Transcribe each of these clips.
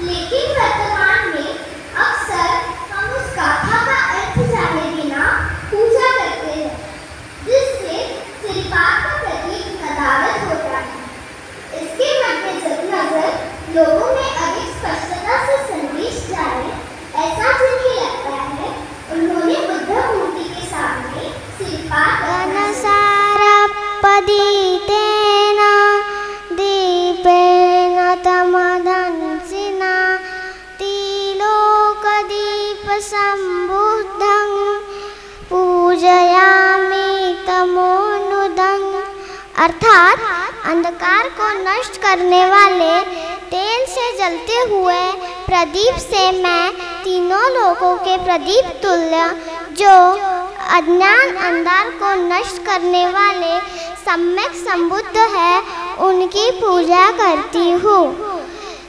लेकिन वर्तमान में अक्सर हम उस गाथा का अर्थ जाने बिना पूजा करते हैं, जिससे सिरपात का प्रतीक नदारद होता है। इसके मद्देनजर लोगों में अधिक स्पष्टता से संदेश जाए ऐसा जिन्हें लगता है, उन्होंने बुद्ध मूर्ति के सामने सिरपात पदीतेन दीपेन तमदंसिना तिलोकदीप संबुद्धं पूजयामि तमोनुदं। अर्थात अंधकार को नष्ट करने वाले तेल से जलते हुए प्रदीप से मैं तीनों लोकों के प्रदीप तुल्य, जो अज्ञान अंधार को नष्ट करने वाले सम्यक संबुद्ध है, उनकी पूजा करती हूँ।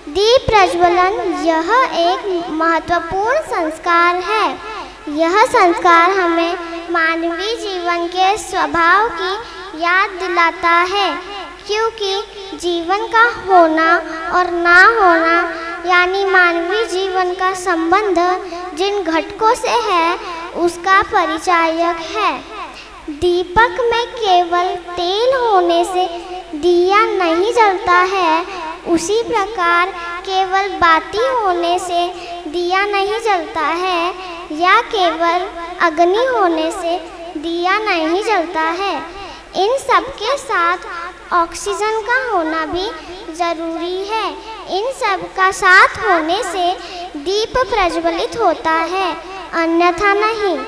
दीप प्रज्वलन यह एक महत्वपूर्ण संस्कार है। यह संस्कार हमें मानवीय जीवन के स्वभाव की याद दिलाता है, क्योंकि जीवन का होना और ना होना यानी मानवीय जीवन का संबंध जिन घटकों से है उसका परिचायक है। दीपक में केवल तेल होने से दिया नहीं जलता है, उसी प्रकार केवल बाती होने से दिया नहीं जलता है, या केवल अग्नि होने से दिया नहीं जलता है। इन सब के साथ ऑक्सीजन का होना भी जरूरी है। इन सब का साथ होने से दीप प्रज्वलित होता है, अन्यथा नहीं।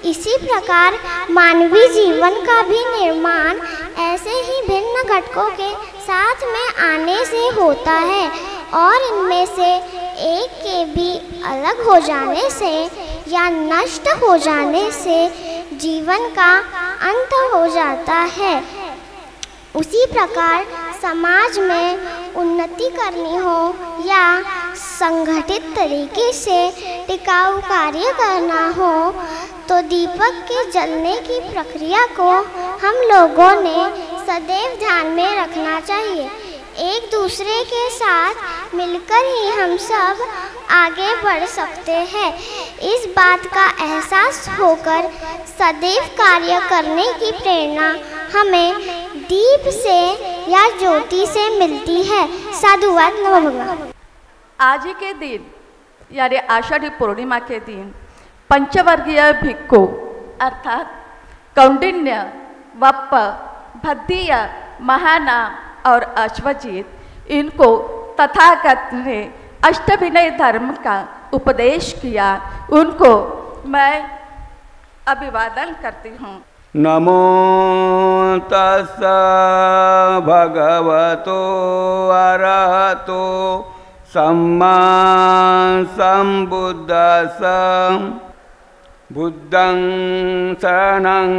इसी प्रकार मानवीय जीवन का भी निर्माण ऐसे ही भिन्न घटकों के साथ में आने से होता है, और इनमें से एक के भी अलग हो जाने से या नष्ट हो जाने से जीवन का अंत हो जाता है। उसी प्रकार समाज में उन्नति करनी हो या संगठित तरीके से टिकाऊ कार्य करना हो, तो दीपक के जलने की प्रक्रिया को हम लोगों ने सदैव ध्यान में रखना चाहिए। एक दूसरे के साथ मिलकर ही हम सब आगे बढ़ सकते हैं। इस बात का एहसास होकर सदैव कार्य करने की प्रेरणा हमें दीप से या ज्योति से मिलती है। साधुवाद। नमो भगवान। आज के दिन यानी आषाढ़ी पूर्णिमा के दिन पंचवर्गीय भिक्खु अर्थात कौंडिन्य, वप्प, भद्दीय, महानाम और अश्वजीत, इनको तथागत ने अष्टविनय धर्म का उपदेश किया। उनको मैं अभिवादन करती हूँ। नमो तस्स भगवतो अरहतो सम्मा सम्बुद्दस्स। बुद्धं शरणं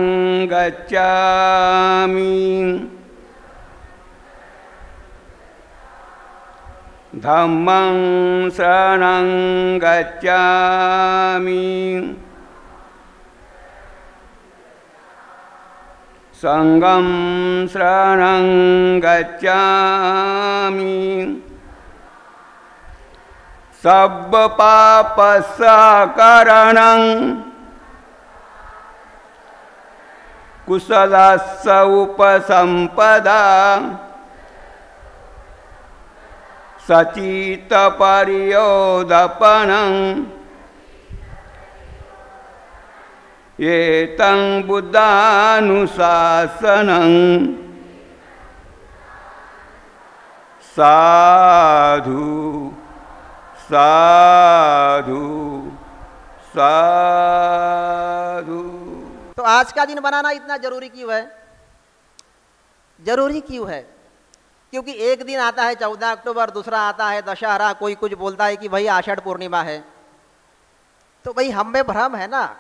गच्छामि, धम्मं शरणं गच्छामि, संघं शरणं गच्छामि। सर्वपापस्सकरणं कुशलस्स उपसंपदा। सचित्तपर्योदपनं एतं बुद्धानुशासनं। साधु साधु साधु। तो आज का दिन बनाना इतना जरूरी क्यों है? जरूरी क्यों है? क्योंकि एक दिन आता है 14 अक्टूबर, दूसरा आता है दशहरा, कोई कुछ बोलता है कि भाई आषाढ़ पूर्णिमा है। तो भाई हम में भ्रम है ना।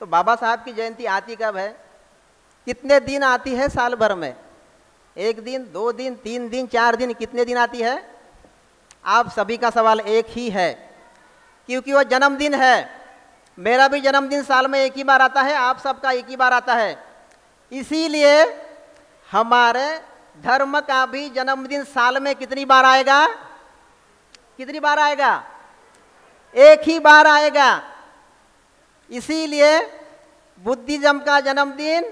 तो बाबा साहब की जयंती आती कब है? कितने दिन आती है साल भर में? एक दिन, 2 दिन, 3 दिन, 4 दिन, कितने दिन आती है? आप सभी का सवाल एक ही है, क्योंकि वो जन्मदिन है। मेरा भी जन्मदिन साल में एक ही बार आता है, आप सबका एक ही बार आता है। इसीलिए हमारे धर्म का भी जन्मदिन साल में कितनी बार आएगा? कितनी बार आएगा? एक ही बार आएगा। इसीलिए बुद्धिज्म का जन्मदिन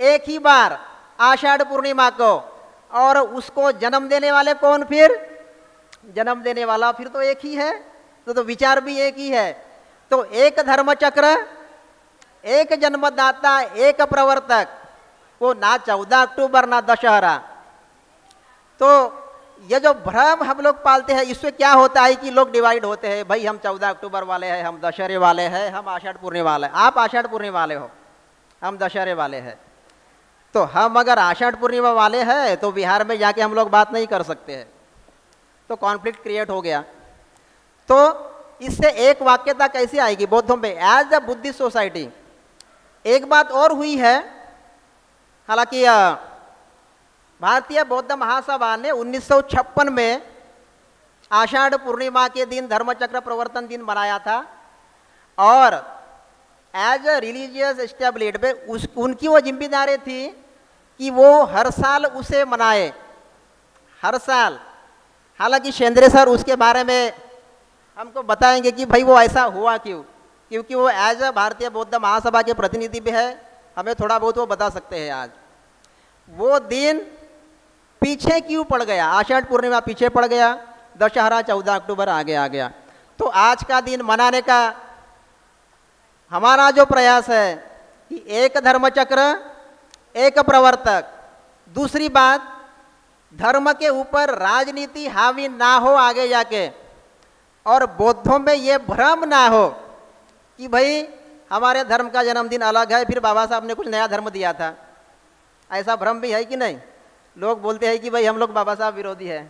एक ही बार, आषाढ़ पूर्णिमा को। और उसको जन्म देने वाले कौन? फिर जन्म देने वाला फिर तो एक ही है, तो विचार भी एक ही है। तो एक धर्म चक्र, एक जन्मदाता, एक प्रवर्तक, वो ना 14 अक्टूबर ना दशहरा। तो ये जो भ्रम हम लोग पालते हैं, इससे क्या होता है कि लोग डिवाइड होते हैं। भाई हम 14 अक्टूबर वाले हैं, हम दशहरे वाले हैं, हम आषाढ़ पूर्णिमा वाले। आप आषाढ़ पूर्णिमा वाले हो, हम दशहरे वाले हैं। तो हम अगर आषाढ़ पूर्णिमा वाले हैं तो बिहार में जाके हम लोग बात नहीं कर सकते हैं, तो कॉन्फ्लिक्ट क्रिएट हो गया। तो इससे एक वाक्यता कैसे आएगी बौद्धों में? As a Buddhist society. एक बात और हुई है, हालांकि भारतीय बौद्ध महासभा ने 1956 में आषाढ़ पूर्णिमा के दिन धर्मचक्र प्रवर्तन दिन मनाया था, और एज अ रिलीजियस एस्टेब्लिश्ड उनकी वो जिम्मेदारी थी कि वो हर साल उसे मनाए, हर साल। हालांकि शेंद्रे सर उसके बारे में हमको बताएंगे कि भाई वो ऐसा हुआ क्यों, क्योंकि वो एज अ भारतीय बौद्ध महासभा के प्रतिनिधि भी है, हमें थोड़ा बहुत वो बता सकते हैं। आज वो दिन पीछे क्यों पड़ गया? आषाढ़ पूर्णिमा पीछे पड़ गया, दशहरा 14 अक्टूबर आगे आ गया। तो आज का दिन मनाने का हमारा जो प्रयास है कि एक धर्मचक्र, एक प्रवर्तक। दूसरी बात, धर्म के ऊपर राजनीति हावी ना हो आगे जाके, और बौद्धों में ये भ्रम ना हो कि भाई हमारे धर्म का जन्मदिन अलग है, फिर बाबा साहब ने कुछ नया धर्म दिया था। ऐसा भ्रम भी है कि नहीं? लोग बोलते हैं कि भाई हम लोग बाबा साहब विरोधी है,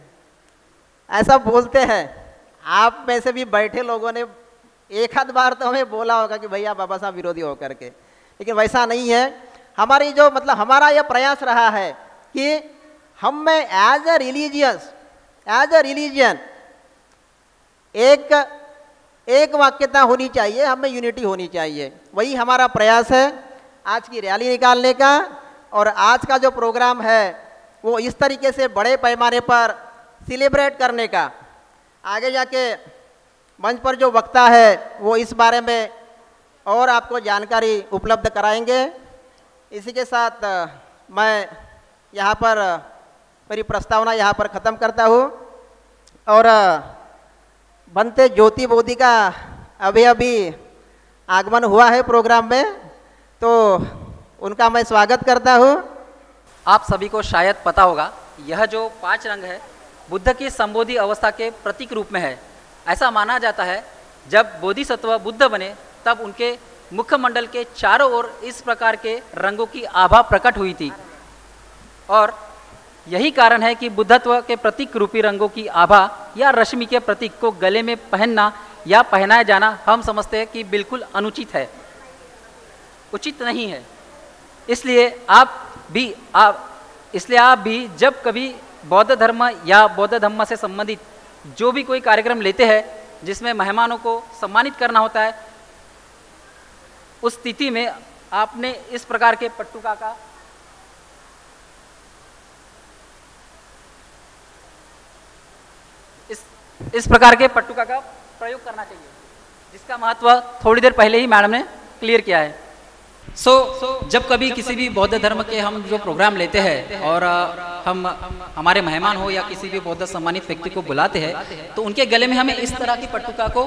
ऐसा बोलते हैं। आप में से भी बैठे लोगों ने एक आध बार तो हमें बोला होगा कि भैया बाबा साहब विरोधी हो करके, लेकिन वैसा नहीं है। हमारी जो हमारा यह प्रयास रहा है कि हम में एज अ रिलीजियन एक वाक्यता होनी चाहिए, हमें यूनिटी होनी चाहिए। वही हमारा प्रयास है आज की रैली निकालने का, और आज का जो प्रोग्राम है वो इस तरीके से बड़े पैमाने पर सेलिब्रेट करने का। आगे जाके मंच पर जो वक्ता है वो इस बारे में और आपको जानकारी उपलब्ध कराएंगे। इसी के साथ मैं यहाँ पर मेरी प्रस्तावना यहाँ पर ख़त्म करता हूँ, और बनते ज्योति बोधी का अभी आगमन हुआ है प्रोग्राम में, तो उनका मैं स्वागत करता हूँ। आप सभी को शायद पता होगा, यह जो 5 रंग है बुद्ध की संबोधि अवस्था के प्रतीक रूप में है। ऐसा माना जाता है जब बोधिसत्व बुद्ध बने तब उनके मुखमंडल के चारों ओर इस प्रकार के रंगों की आभा प्रकट हुई थी, और यही कारण है कि बुद्धत्व के प्रतीक रूपी रंगों की आभा या रश्मि के प्रतीक को गले में पहनना या पहनाया जाना हम समझते हैं कि बिल्कुल अनुचित है, उचित नहीं है। इसलिए आप भी जब कभी बौद्ध धर्म या बौद्ध धम्म से संबंधित जो भी कोई कार्यक्रम लेते हैं जिसमें मेहमानों को सम्मानित करना होता है, उस स्थिति में आपने इस प्रकार के पट्टुका का इस प्रकार के पट्टुका का प्रयोग करना चाहिए, जिसका महत्व थोड़ी देर पहले ही मैडम ने क्लियर किया है। जब कभी किसी भी बौद्ध धर्म के हम जो प्रोग्राम लेते हैं और हम हमारे मेहमान हो या किसी भी बौद्ध सम्मानित व्यक्ति को बुलाते हैं, तो उनके गले में हमें इस तरह की पट्टुका को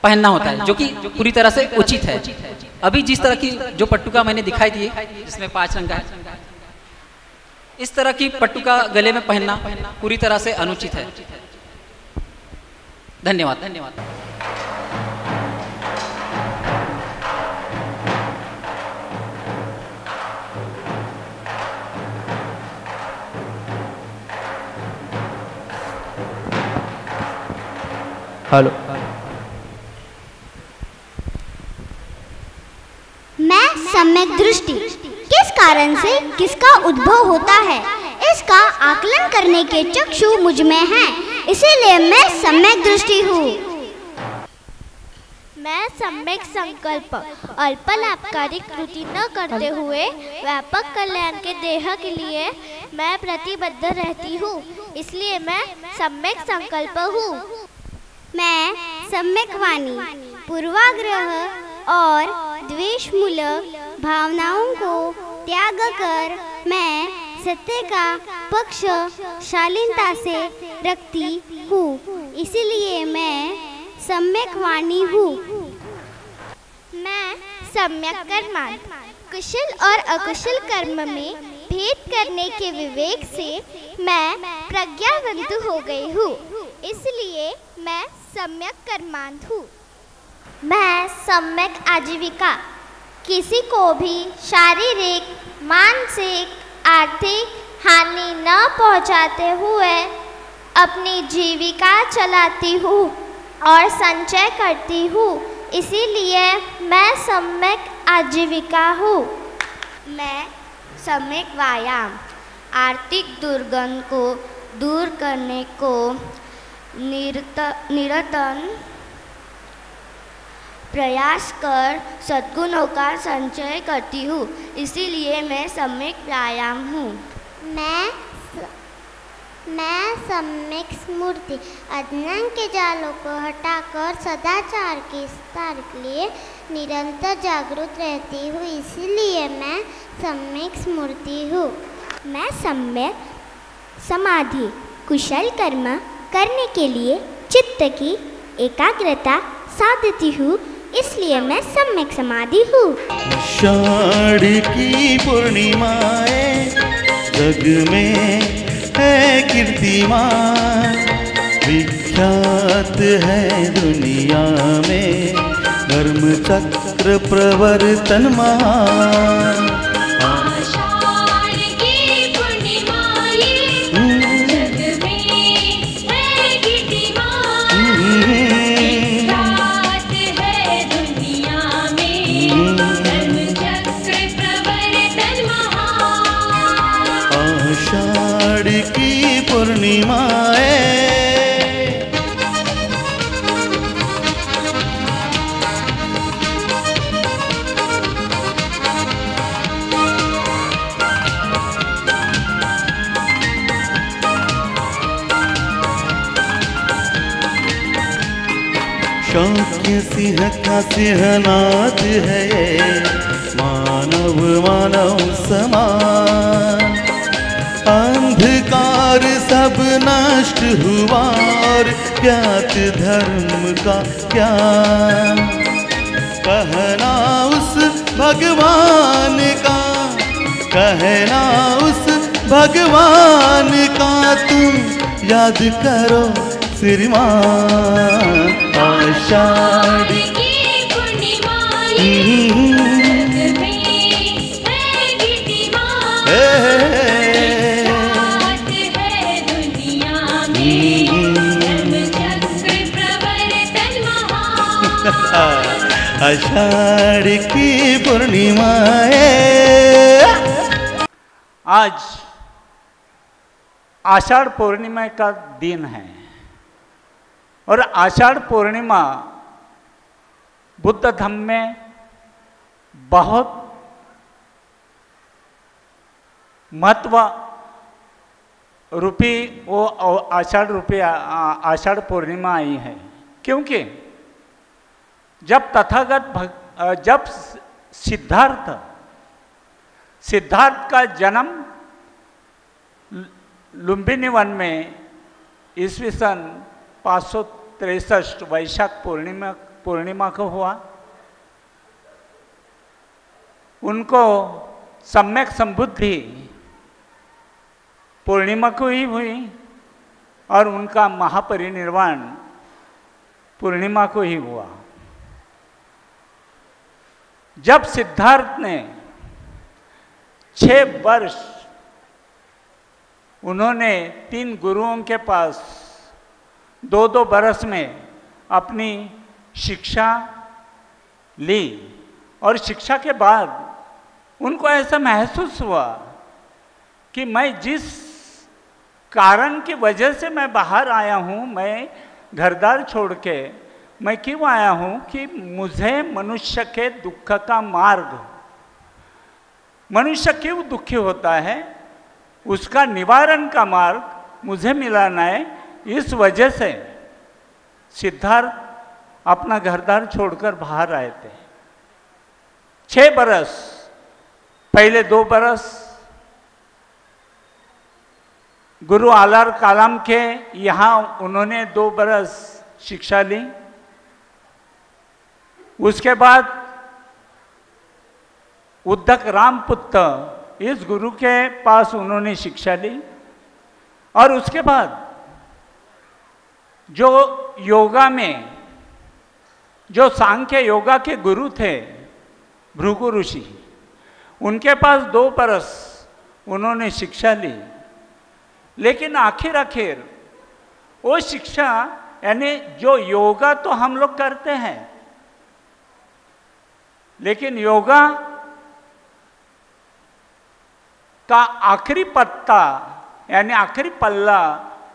पहनना होता है, जो कि पूरी तरह से उचित है। अभी जिस तरह की जो पट्टुका मैंने दिखाई थी जिसमें 5 रंग है, इस तरह की पट्टुका गले में पहनना पूरी तरह से अनुचित है। धन्यवाद। हेलो, मैं सम्यक दृष्टि किस कारण से किसका उद्भव होता है, इसका आकलन करने के चक्षु मुझ में हैं, इसीलिए मैं सम्यक दृष्टि हूँ। मैं सम्यक संकल्प अल्प लाभकारी कृति न करते हुए व्यापक कल्याण के देह के लिए मैं प्रतिबद्ध रहती हूँ, इसलिए मैं सम्यक संकल्प हूँ। मैं सम्यक वाणी, पूर्वाग्रह और द्वेषमूलक भावनाओं को त्याग कर मैं सत्य का पक्ष शालीनता से रखती हूँ, इसलिए मैं सम्यक वाणी हूँ। मैं सम्यक कर्मांत, कुशल और अकुशल कर्म में भेद करने के विवेक से मैं प्रज्ञावंत हो गई हूँ, इसलिए मैं सम्यक कर्मांत हूँ। मैं सम्यक आजीविका, किसी को भी शारीरिक, मानसिक, आर्थिक हानि न पहुंचाते हुए अपनी जीविका चलाती हूँ और संचय करती हूँ, इसीलिए मैं सम्यक आजीविका हूँ। मैं सम्यक व्यायाम, आर्थिक दुर्गंध को दूर करने को निरंतर प्रयास कर सद्गुणों का संचय करती हूँ, इसीलिए मैं सम्यक व्यायाम हूँ। मैं सम्यक स्मृति, अज्ञान के जालों को हटाकर सदाचार के विस्तार के लिए निरंतर जागरूक रहती हूँ, इसीलिए मैं सम्यक स्मृति हूँ। मैं सम्यक समाधि, कुशल कर्म करने के लिए चित्त की एकाग्रता साधती हूँ, इसलिए मैं सम्यक समाधि हूँ। आषाढ़ की पूर्णिमाएं जग में है कीर्तिमान, विख्यात है दुनिया में धर्म चक्र प्रवर्तन महान। आषाढ़ की पूर्णिमाएं जग में है कीर्तिमान, विख्यात है दुनिया में धर्म चक्र प्रवर्तन महान। आषाढ़ की पूर्णिमाएं शाक्य सिंह का सिंहनाद है ये, मानव मानव समान। अंधकार सब नष्ट हुआ और ज्ञात धर्म का ज्ञान। कहना उस भगवान का, कहना उस भगवान का तुम याद करो श्रीमान। आषाढ़ की पूर्णिमाएं जग में है कीर्तिमान, विख्यात है दुनिया में धर्म चक्र प्रवर्तन महान। आषाढ़ की पूर्णिमाएं। आज आषाढ़ पूर्णिमा का दिन है और आषाढ़ पूर्णिमा बुद्ध धर्म में बहुत महत्व रूपी वो आषाढ़ पूर्णिमा आई है, क्योंकि जब जब सिद्धार्थ का जन्म लुम्बिनी वन में ईस्वी सन 563 वैशाख पूर्णिमा को हुआ। उनको सम्यक संबुद्धि पूर्णिमा को ही हुई और उनका महापरिनिर्वाण पूर्णिमा को ही हुआ। जब सिद्धार्थ ने 6 वर्ष उन्होंने 3 गुरुओं के पास 2-2 बरस में अपनी शिक्षा ली और शिक्षा के बाद उनको ऐसा महसूस हुआ कि मैं जिस कारण की वजह से मैं बाहर आया हूँ, मैं घरदार छोड़ के मैं क्यों आया हूँ कि मुझे मनुष्य के दुख का मार्ग, मनुष्य क्यों दुखी होता है उसका निवारण का मार्ग मुझे मिलाना है। इस वजह से सिद्धार्थ अपना घरदार छोड़कर बाहर आए थे। 6 बरस, पहले 2 बरस गुरु आलार कालाम के यहाँ उन्होंने 2 बरस शिक्षा ली। उसके बाद उद्धक रामपुत्र इस गुरु के पास उन्होंने शिक्षा ली। और उसके बाद जो योगा में जो सांख्य योगा के गुरु थे भृगु ऋषि, उनके पास 2 बरस उन्होंने शिक्षा ली। लेकिन आखिर वो शिक्षा, यानी जो योगा तो हम लोग करते हैं, लेकिन योगा का आखिरी पत्ता यानी आखिरी पल्ला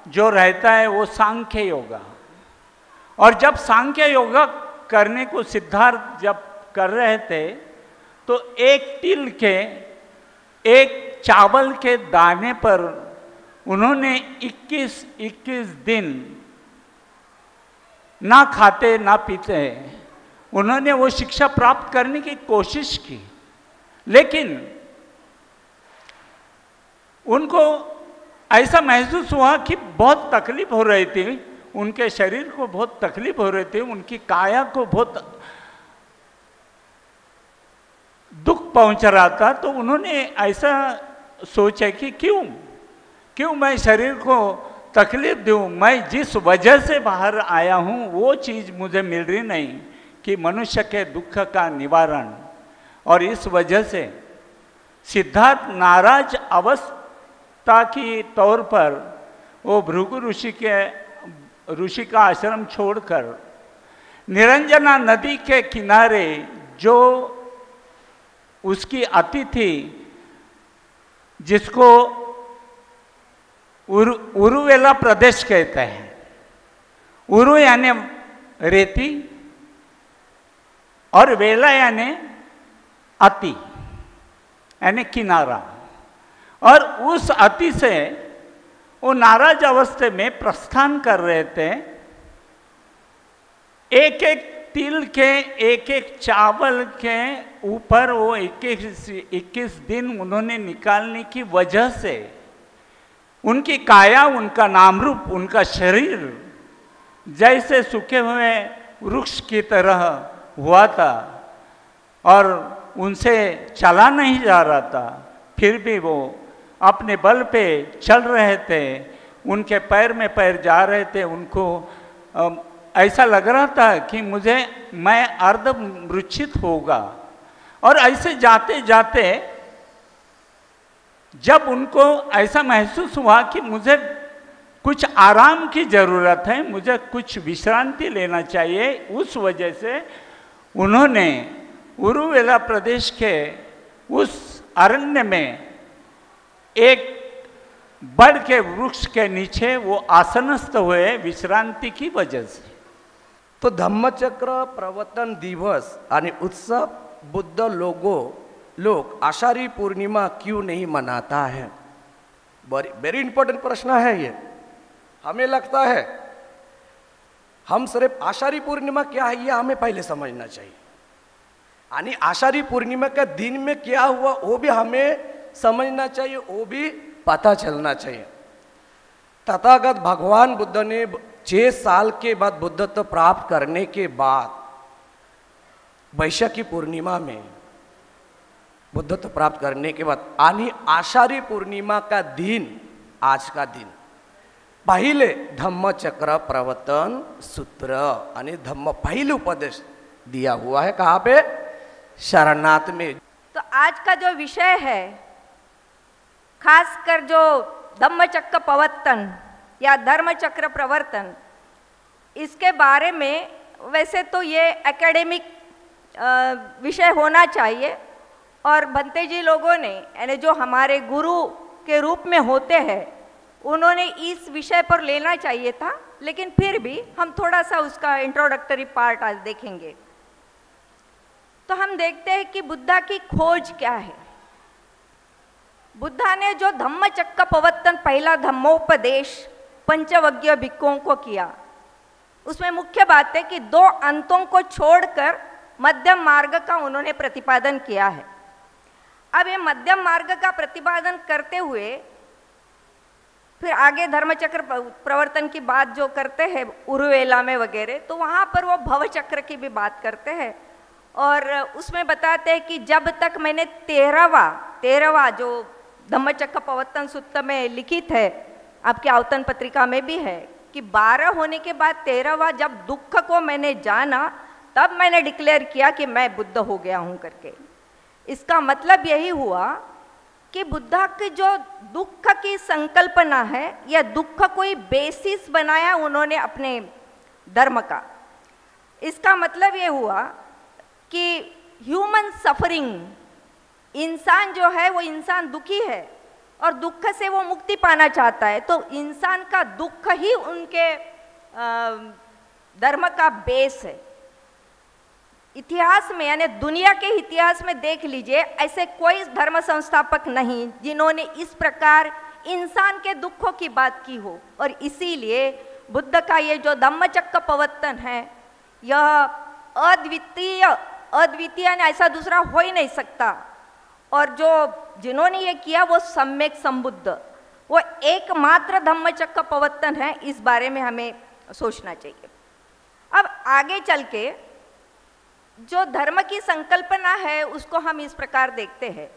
जो रहता है वो सांख्य योगा। और जब सांख्य योगा करने को सिद्धार्थ जब कर रहे थे तो एक तिल के, एक चावल के दाने पर उन्होंने 21 दिन ना खाते ना पीते उन्होंने वो शिक्षा प्राप्त करने की कोशिश की। लेकिन उनको ऐसा महसूस हुआ कि बहुत तकलीफ हो रही थी, उनके शरीर को बहुत तकलीफ हो रही थी, उनकी काया को बहुत दुख पहुंच रहा था। तो उन्होंने ऐसा सोचा कि क्यों मैं शरीर को तकलीफ दूं, मैं जिस वजह से बाहर आया हूं वो चीज़ मुझे मिल रही नहीं कि मनुष्य के दुख का निवारण। और इस वजह से सिद्धार्थ नाराज अवस्था की तौर पर वो भृगु ऋषि का आश्रम छोड़कर निरंजना नदी के किनारे जो उसकी अतिथि जिसको उरुवेला प्रदेश कहते हैं, उरु यानी रेती और वेला यानी अति यानी किनारा। और उस अति से वो नाराज अवस्था में प्रस्थान कर रहे थे। एक एक तिल के, एक एक चावल के ऊपर वो 21 दिन उन्होंने निकालने की वजह से उनकी काया, उनका नाम रूप, उनका शरीर जैसे सूखे हुए वृक्ष की तरह हुआ था और उनसे चला नहीं जा रहा था। फिर भी वो अपने बल पे चल रहे थे, उनके पैर में पैर जा रहे थे। उनको ऐसा लग रहा था कि मैं अर्ध मूर्छित होगा। और ऐसे जाते जाते जब उनको ऐसा महसूस हुआ कि मुझे कुछ आराम की ज़रूरत है, मुझे कुछ विश्रांति लेना चाहिए, उस वजह से उन्होंने उरुवेला प्रदेश के उस अरण्य में एक बड़ के वृक्ष के नीचे वो आसनस्थ हुए विश्रांति की वजह से। तो धम्मचक्र प्रवर्तन दिवस आणि उत्सव बुद्ध लोग आषाढ़ी पूर्णिमा क्यों नहीं मनाता है? वेरी इंपॉर्टेंट प्रश्न है ये। हमें लगता है हम सिर्फ आषाढ़ी पूर्णिमा क्या है ये हमें पहले समझना चाहिए, यानी आषाढ़ी पूर्णिमा के दिन में क्या हुआ वो भी हमें समझना चाहिए, वो भी पता चलना चाहिए। तथागत भगवान बुद्ध ने 6 साल के बाद बुद्धत्व प्राप्त करने के बाद वैशाखी पूर्णिमा में बुद्धत्व प्राप्त करने के बाद यानी आषाढ़ी पूर्णिमा का दिन, आज का दिन पहले धम्मचक्र प्रवर्तन सूत्र यानी धम्म पहले उपदेश दिया हुआ है। कहाँ पे? शरणार्थ में। तो आज का जो विषय है, खासकर जो धम्मचक्र प्रवर्तन या धर्मचक्र प्रवर्तन, इसके बारे में वैसे तो ये एकेडमिक विषय होना चाहिए और भंते जी लोगों ने यानी जो हमारे गुरु के रूप में होते हैं उन्होंने इस विषय पर लेना चाहिए था। लेकिन फिर भी हम थोड़ा सा उसका इंट्रोडक्टरी पार्ट आज देखेंगे। तो हम देखते हैं कि बुद्धा की खोज क्या है। बुद्धा ने जो धम्मचक्र प्रवर्तन पहला धम्मोपदेश पंचवज्ञ भिक्षुओं को किया, उसमें मुख्य बात है कि दो अंतों को छोड़कर मध्यम मार्ग का उन्होंने प्रतिपादन किया है। अब ये मध्यम मार्ग का प्रतिपादन करते हुए फिर आगे धर्मचक्र प्रवर्तन की बात जो करते हैं उरुवेला में वगैरह, तो वहाँ पर वो भवचक्र की भी बात करते हैं और उसमें बताते हैं कि जब तक मैंने तेरहवा जो धम्मचक्र प्रवर्तन सूत्र में लिखित है, आपकी आवतन पत्रिका में भी है कि 12 होने के बाद 13वां जब दुख को मैंने जाना तब मैंने डिक्लेयर किया कि मैं बुद्ध हो गया हूँ करके। इसका मतलब यही हुआ कि बुद्धा की जो दुख की संकल्पना है या दुख कोई बेसिस बनाया उन्होंने अपने धर्म का। इसका मतलब ये हुआ कि ह्यूमन सफरिंग, इंसान जो है वो इंसान दुखी है और दुख से वो मुक्ति पाना चाहता है, तो इंसान का दुख ही उनके धर्म का बेस है। इतिहास में यानी दुनिया के इतिहास में देख लीजिए, ऐसे कोई धर्म संस्थापक नहीं जिन्होंने इस प्रकार इंसान के दुखों की बात की हो। और इसीलिए बुद्ध का ये जो धम्मचक्र प्रवर्तन है यह अद्वितीय ऐसा दूसरा हो ही नहीं सकता। और जो जिन्होंने ये किया वो सम्यक संबुद्ध, वो एकमात्र धम्मचक्र प्रवर्तन है। इस बारे में हमें सोचना चाहिए। अब आगे चल के जो धर्म की संकल्पना है उसको हम इस प्रकार देखते हैं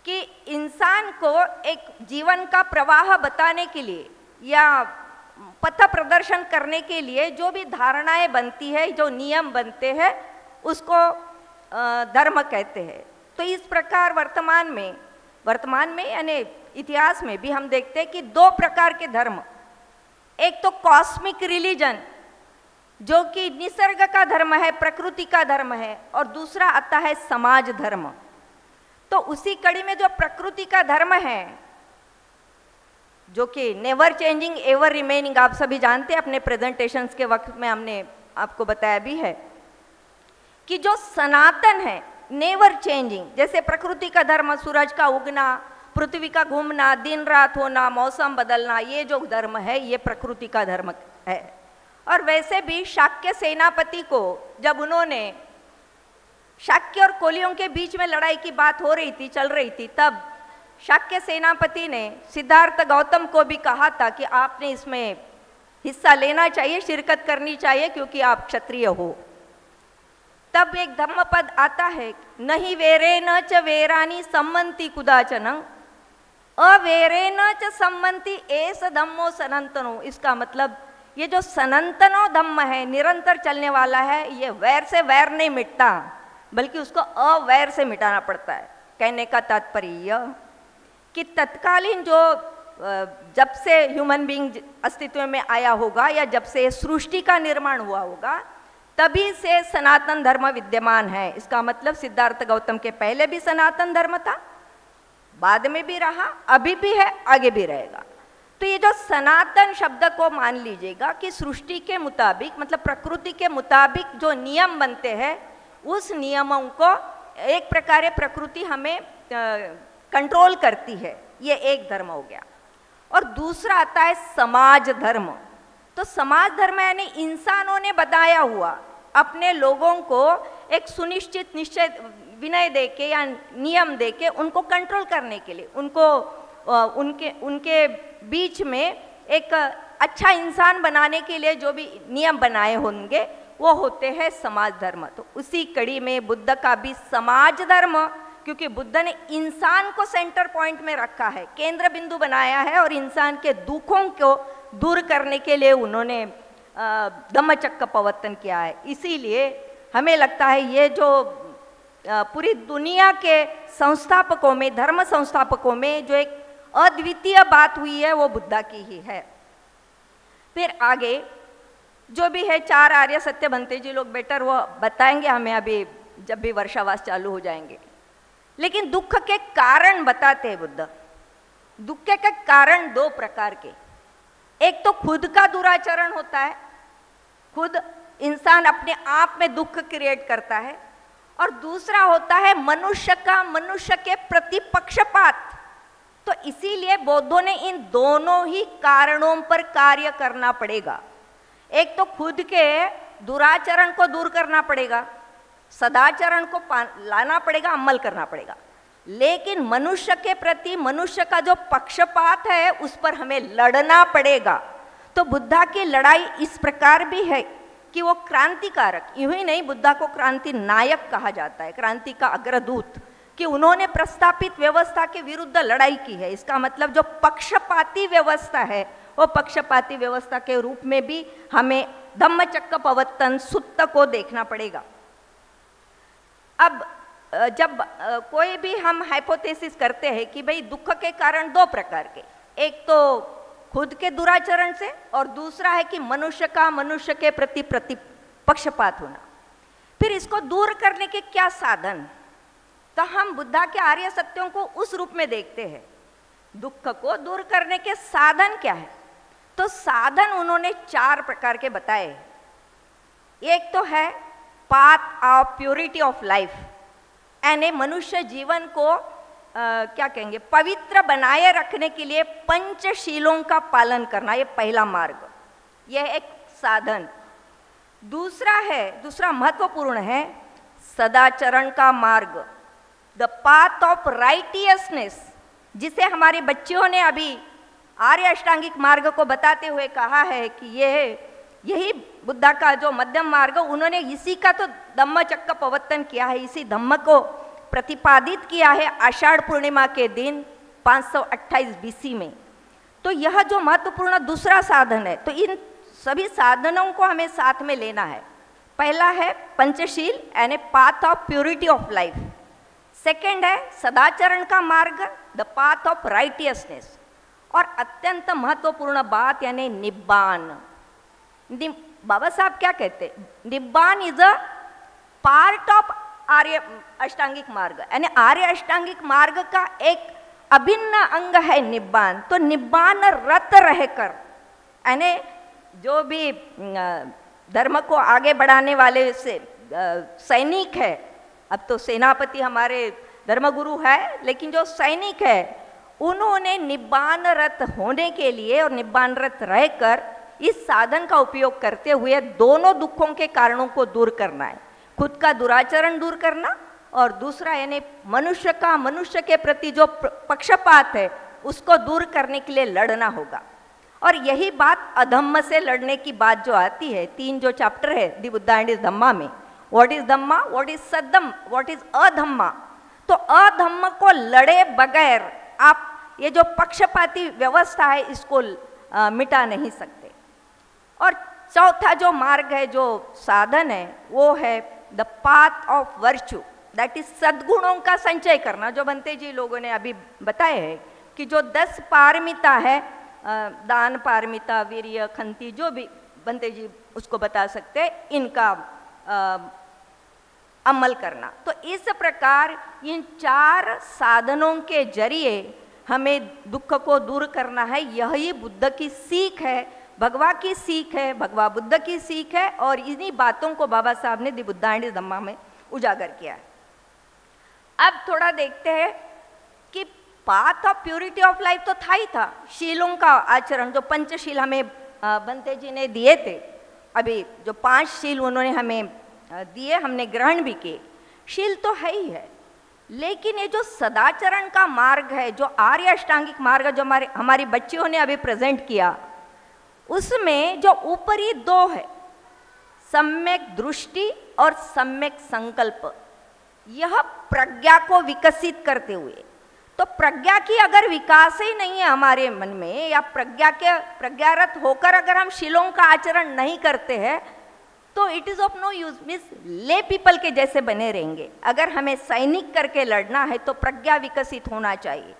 कि इंसान को एक जीवन का प्रवाह बताने के लिए या पथ प्रदर्शन करने के लिए जो भी धारणाएं बनती है, जो नियम बनते हैं, उसको धर्म कहते हैं। तो इस प्रकार वर्तमान में यानी इतिहास में भी हम देखते हैं कि दो प्रकार के धर्म, एक तो कॉस्मिक रिलीजन जो कि निसर्ग का धर्म है, प्रकृति का धर्म है, और दूसरा आता है समाज धर्म। तो उसी कड़ी में जो प्रकृति का धर्म है जो कि नेवर चेंजिंग एवर रिमेनिंग, आप सभी जानते हैं, अपने प्रेजेंटेशंस के वक्त में हमने आपको बताया भी है कि जो सनातन है नेवर चेंजिंग, जैसे प्रकृति का धर्म सूरज का उगना, पृथ्वी का घूमना, दिन रात होना, मौसम बदलना, ये जो धर्म है ये प्रकृति का धर्म है। और वैसे भी शाक्य सेनापति को जब उन्होंने शाक्य और कोलियों के बीच में लड़ाई की बात हो रही थी, चल रही थी, तब शाक्य सेनापति ने सिद्धार्थ गौतम को भी कहा था कि आपने इसमें हिस्सा लेना चाहिए, शिरकत करनी चाहिए, क्योंकि आप क्षत्रिय हो। तब एक धम्मपद आता है, नहीं वेरे न च वेरानी सम्मंति कुदाचन अवेरे न च सम्मंति एस धम्मो सनातनो। इसका मतलब ये जो सनातनो धम्म है, निरंतर चलने वाला है, ये वैर से वैर नहीं मिटता बल्कि उसको अवैर से मिटाना पड़ता है। कहने का तात्पर्य कि तत्कालीन जो जब से ह्यूमन बीइंग अस्तित्व में आया होगा या जब से सृष्टि का निर्माण हुआ होगा तभी से सनातन धर्म विद्यमान है। इसका मतलब सिद्धार्थ गौतम के पहले भी सनातन धर्म था, बाद में भी रहा, अभी भी है, आगे भी रहेगा। तो ये जो सनातन शब्द को मान लीजिएगा कि सृष्टि के मुताबिक, मतलब प्रकृति के मुताबिक जो नियम बनते हैं उस नियमों को एक प्रकार प्रकृति हमें कंट्रोल करती है, ये एक धर्म हो गया। और दूसरा आता है समाज धर्म। तो समाज धर्म यानी इंसानों ने बताया हुआ अपने लोगों को एक सुनिश्चित निश्चय विनय देके या नियम देके उनको कंट्रोल करने के लिए, उनको उनके बीच में एक अच्छा इंसान बनाने के लिए जो भी नियम बनाए होंगे वो होते हैं समाज धर्म। तो उसी कड़ी में बुद्ध का भी समाज धर्म, क्योंकि बुद्ध ने इंसान को सेंटर पॉइंट में रखा है, केंद्र बिंदु बनाया है, और इंसान के दुखों को दूर करने के लिए उन्होंने धम्मचक्र प्रवर्तन किया है। इसीलिए हमें लगता है ये जो पूरी दुनिया के संस्थापकों में, धर्म संस्थापकों में जो एक अद्वितीय बात हुई है वो बुद्धा की ही है। फिर आगे जो भी है 4 आर्य सत्य बनते जी लोग बेटर वो बताएंगे हमें अभी जब भी वर्षावास चालू हो जाएंगे। लेकिन दुख के कारण बताते हैं बुद्ध। दुख के कारण 2 प्रकार के, एक तो खुद का दुराचरण होता है, खुद इंसान अपने आप में दुख क्रिएट करता है, और दूसरा होता है मनुष्य का मनुष्य के प्रति पक्षपात। तो इसीलिए बौद्धों ने इन दोनों ही कारणों पर कार्य करना पड़ेगा। एक तो खुद के दुराचरण को दूर करना पड़ेगा, सदाचरण को लाना पड़ेगा, अमल करना पड़ेगा। लेकिन मनुष्य के प्रति मनुष्य का जो पक्षपात है उस पर हमें लड़ना पड़ेगा। तो बुद्धा की लड़ाई इस प्रकार भी है कि वो क्रांतिकारक, यूं ही नहीं, बुद्धा को क्रांति नायक कहा जाता है, क्रांति का अग्रदूत, कि उन्होंने प्रस्थापित व्यवस्था के विरुद्ध लड़ाई की है। इसका मतलब जो पक्षपाती व्यवस्था है वो पक्षपाती व्यवस्था के रूप में भी हमें धम्मचक्र प्रवर्तन सुत्त को देखना पड़ेगा। अब जब कोई भी हम हाइपोथेसिस करते हैं कि भाई दुख के कारण दो प्रकार के, एक तो खुद के दुराचरण से और दूसरा है कि मनुष्य का मनुष्य के प्रति पक्षपात होना, फिर इसको दूर करने के क्या साधन, तो हम बुद्धा के आर्य सत्यों को उस रूप में देखते हैं। दुख को दूर करने के साधन क्या है, तो साधन उन्होंने 4 प्रकार के बताए। एक तो है path of purity of life, यानी मनुष्य जीवन को क्या कहेंगे, पवित्र बनाए रखने के लिए पंचशीलों का पालन करना, ये पहला मार्ग, यह एक साधन। दूसरा महत्वपूर्ण है सदाचरण का मार्ग, द पाथ ऑफ राइटियसनेस, जिसे हमारी बच्चियों ने अभी आर्य अष्टांगिक मार्ग को बताते हुए कहा है कि यही बुद्धा का जो मध्यम मार्ग, उन्होंने इसी का तो धम्मचक्र प्रवर्तन किया है, इसी धम्म को प्रतिपादित किया है आषाढ़ पूर्णिमा के दिन 528 बीसी में। तो यह जो महत्वपूर्ण दूसरा साधन है, तो इन सभी साधनों को हमें साथ में लेना है। पहला है पंचशील यानी path of purity of life, second है सदाचरण का मार्ग, द पाथ ऑफ राइटियसनेस, और अत्यंत महत्वपूर्ण बात यानी निब्बान। बाबा साहब क्या कहते हैं, निब्बान इज अ पार्ट ऑफ आर्य अष्टांगिक मार्ग, यानी आर्य अष्टांगिक मार्ग का एक अभिन्न अंग है निब्बान। तो निब्बान रत रहकर, यानी जो भी धर्म को आगे बढ़ाने वाले से सैनिक है, अब तो सेनापति हमारे धर्मगुरु है, लेकिन जो सैनिक है उन्होंने निब्बान रत होने के लिए और निब्बान रत रहकर इस साधन का उपयोग करते हुए दोनों दुखों के कारणों को दूर करना है, खुद का दुराचरण दूर करना और दूसरा यानी मनुष्य का मनुष्य के प्रति जो पक्षपात है उसको दूर करने के लिए लड़ना होगा। और यही बात अधम्म से लड़ने की बात जो आती है, 3 जो चैप्टर है the Buddha and is Dhamma में, what is Dhamma, what is Saddhamma, what is Adhamma. तो अधम्म को लड़े बगैर आप ये जो पक्षपाती व्यवस्था है इसको मिटा नहीं सकते। और चौथा जो मार्ग है, जो साधन है, वो है the path of virtue, that is सद्गुणों का संचय करना, जो बनते जी लोगों ने अभी बताया है कि जो 10 पारमिता है, दान पारमिता, वीर्य, खंती, जो भी बनते जी उसको बता सकते हैं, इनका अमल करना। तो इस प्रकार इन 4 साधनों के जरिए हमें दुख को दूर करना है। यही बुद्ध की सीख है, भगवा की सीख है, भगवा बुद्ध की सीख है, और इन्हीं बातों को बाबा साहब ने दि बुद्धा एंड धम्मा में उजागर किया है। अब थोड़ा देखते हैं कि path of purity of life तो था ही था, शीलों का आचरण, जो पंचशील हमें बंते जी ने दिए थे, अभी जो 5 शील उन्होंने हमें दिए, हमने ग्रहण भी किए, शील तो है ही है, लेकिन ये जो सदाचरण का मार्ग है, जो आर्य अष्टांगिक मार्ग जो हमारी बच्चियों ने अभी प्रेजेंट किया, उसमें जो ऊपरी 2 है, सम्यक दृष्टि और सम्यक संकल्प, यह प्रज्ञा को विकसित करते हुए, तो प्रज्ञा की अगर विकास ही नहीं है हमारे मन में, या प्रज्ञारत होकर अगर हम शीलों का आचरण नहीं करते हैं, तो it is of no use, means lay people के जैसे बने रहेंगे। अगर हमें सैनिक करके लड़ना है तो प्रज्ञा विकसित होना चाहिए,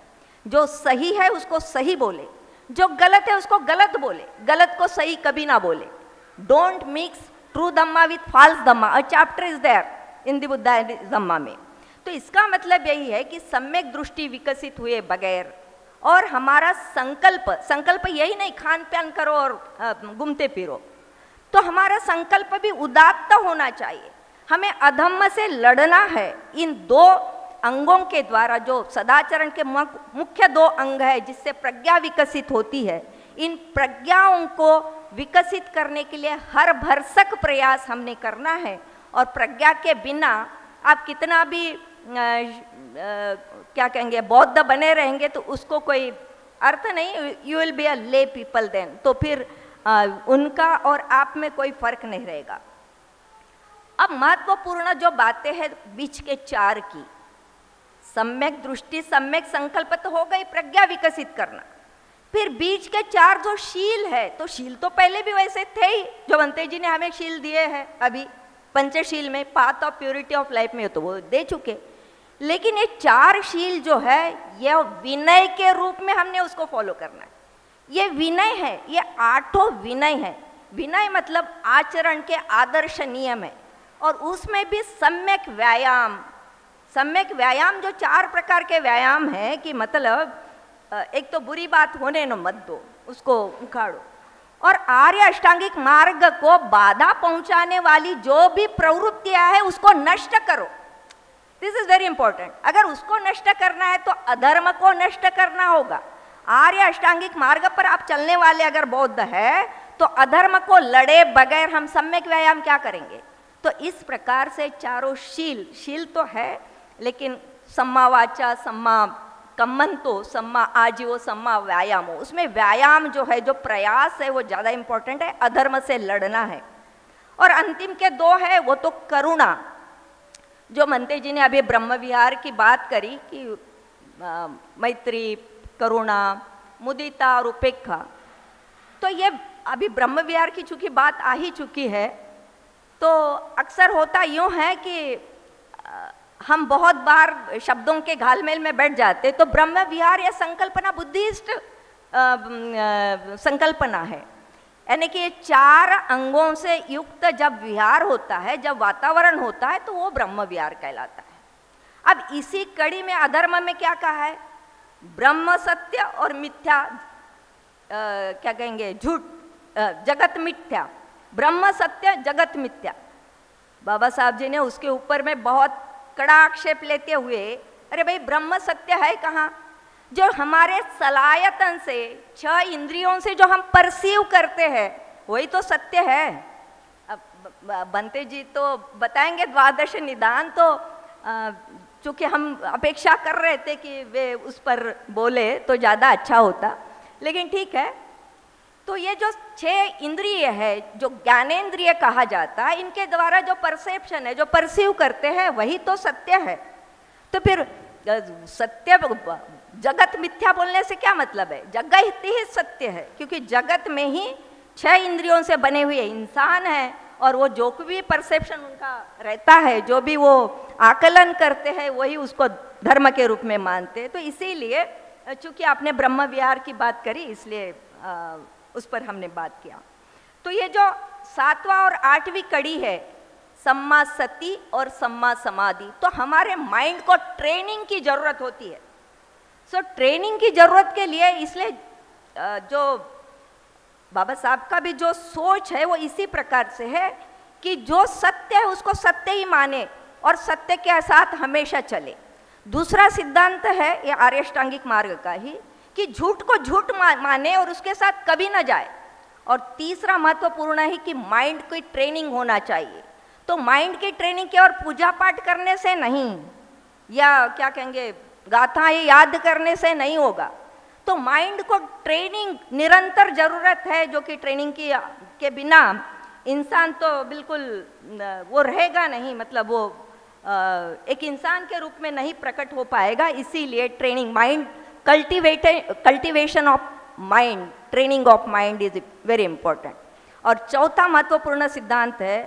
जो सही है उसको सही बोले, जो गलत है उसको गलत बोले, गलत को सही कभी ना बोले। Don't mix true Dhamma with false Dhamma, a chapter is there in the Buddha Dhamma में। तो इसका मतलब यही है कि सम्यक दृष्टि विकसित हुए बगैर, और हमारा संकल्प यही नहीं खान पान करो और घूमते फिरो, तो हमारा संकल्प भी उदात्त होना चाहिए। हमें अधम्म से लड़ना है इन 2 अंगों के द्वारा, जो सदाचरण के मुख्य 2 अंग है जिससे प्रज्ञा विकसित होती है। इन प्रज्ञाओं को विकसित करने के लिए हर भरसक प्रयास हमने करना है। और प्रज्ञा के बिना आप कितना भी क्या कहेंगे बौद्ध बने रहेंगे तो उसको कोई अर्थ नहीं, यू विल बी अ ले पीपल देन, तो फिर उनका और आप में कोई फर्क नहीं रहेगा। अब महत्वपूर्ण जो बातें हैं बीच के 4 की, सम्यक दृष्टि, सम्यक संकल्प तो हो गई, प्रज्ञा विकसित करना। फिर बीच के 4 जो शील है, तो शील तो पहले भी वैसे थे ही, जो बंते जी ने हमें शील दिए हैं अभी पंचशील में, path of purity of life में तो वो दे चुके। लेकिन ये 4 शील जो है ये विनय के रूप में हमने उसको फॉलो करना है। ये विनय है, ये 8 विनय है। विनय मतलब आचरण के आदर्श नियम है, और उसमें भी सम्यक व्यायाम। सम्यक व्यायाम जो 4 प्रकार के व्यायाम है कि मतलब एक तो बुरी बात होने न मत दो, उसको उखाड़ो, और आर्य अष्टांगिक मार्ग को बाधा पहुंचाने वाली जो भी प्रवृत्तियां है उसको नष्ट करो। This is very important. अगर उसको नष्ट करना है तो अधर्म को नष्ट करना होगा। आर्य अष्टांगिक मार्ग पर आप चलने वाले अगर बौद्ध है तो अधर्म को लड़े बगैर हम सम्यक व्यायाम क्या करेंगे। तो इस प्रकार से 4 शील तो है, लेकिन सम्मा वाचा, सम्मा कम्मंतो, सम्मा आजीवो, सम्मा व्यायामो, उसमें व्यायाम जो है, जो प्रयास है वो ज़्यादा इंपॉर्टेंट है, अधर्म से लड़ना है। और अंतिम के 2 है वो तो करुणा, जो मंते जी ने अभी ब्रह्म विहार की बात करी कि मैत्री, करुणा, मुदिता और उपेक्षा। तो ये अभी ब्रह्म विहार की चूंकि बात आ ही चुकी है, तो अक्सर होता यूँ है कि हम बहुत बार शब्दों के घालमेल में बैठ जाते, तो ब्रह्म विहार या संकल्पना बुद्धिस्ट संकल्पना है, यानी कि ये 4 अंगों से युक्त जब विहार होता है, जब वातावरण होता है, तो वो ब्रह्म विहार कहलाता है। अब इसी कड़ी में अधर्म में क्या कहा है, ब्रह्म सत्य और मिथ्या, क्या कहेंगे झूठ, जगत मिथ्या, ब्रह्म सत्य जगत मिथ्या। बाबा साहब जी ने उसके ऊपर में बहुत कड़ा आक्षेप लेते हुए, अरे भाई ब्रह्म सत्य है कहाँ, जो हमारे सलायतन से 6 इंद्रियों से जो हम परसीव करते हैं वही तो सत्य है। अब बंते जी तो बताएंगे द्वादश निदान, तो चूँकि हम अपेक्षा कर रहे थे कि वे उस पर बोले तो ज़्यादा अच्छा होता, लेकिन ठीक है। तो ये जो 6 इंद्रिय है, जो ज्ञानेंद्रिय कहा जाता है, इनके द्वारा जो परसेप्शन है, जो परसीव करते हैं वही तो सत्य है। तो फिर सत्य, जगत मिथ्या बोलने से क्या मतलब है, जगत ही सत्य है, क्योंकि जगत में ही 6 इंद्रियों से बने हुए इंसान है, और वो जो भी परसेप्शन उनका रहता है, जो भी वो आकलन करते हैं, वही उसको धर्म के रूप में मानते हैं। तो इसीलिए चूंकि आपने ब्रह्म विहार की बात करी, इसलिए उस पर हमने बात किया। तो ये जो 7वां और 8वीं कड़ी है, सम्मा सति और सम्मा समाधि, तो हमारे माइंड को ट्रेनिंग की जरूरत होती है। सो ट्रेनिंग की जरूरत के लिए इसलिए जो बाबा साहब का भी जो सोच है वो इसी प्रकार से है कि जो सत्य है उसको सत्य ही माने और सत्य के साथ हमेशा चले। दूसरा सिद्धांत है ये आर्यष्टांगिक मार्ग का ही कि झूठ को झूठ माने और उसके साथ कभी ना जाए। और तीसरा महत्वपूर्ण है कि माइंड की ट्रेनिंग होना चाहिए। तो माइंड की ट्रेनिंग केवल पूजा पाठ करने से नहीं, या क्या कहेंगे गाथाएं याद करने से नहीं होगा। तो माइंड को ट्रेनिंग निरंतर जरूरत है, जो कि ट्रेनिंग की के बिना इंसान तो बिल्कुल वो रहेगा नहीं, मतलब वो एक इंसान के रूप में नहीं प्रकट हो पाएगा। इसीलिए training, mind cultivation of mind, training of mind is very important. और चौथा महत्वपूर्ण सिद्धांत है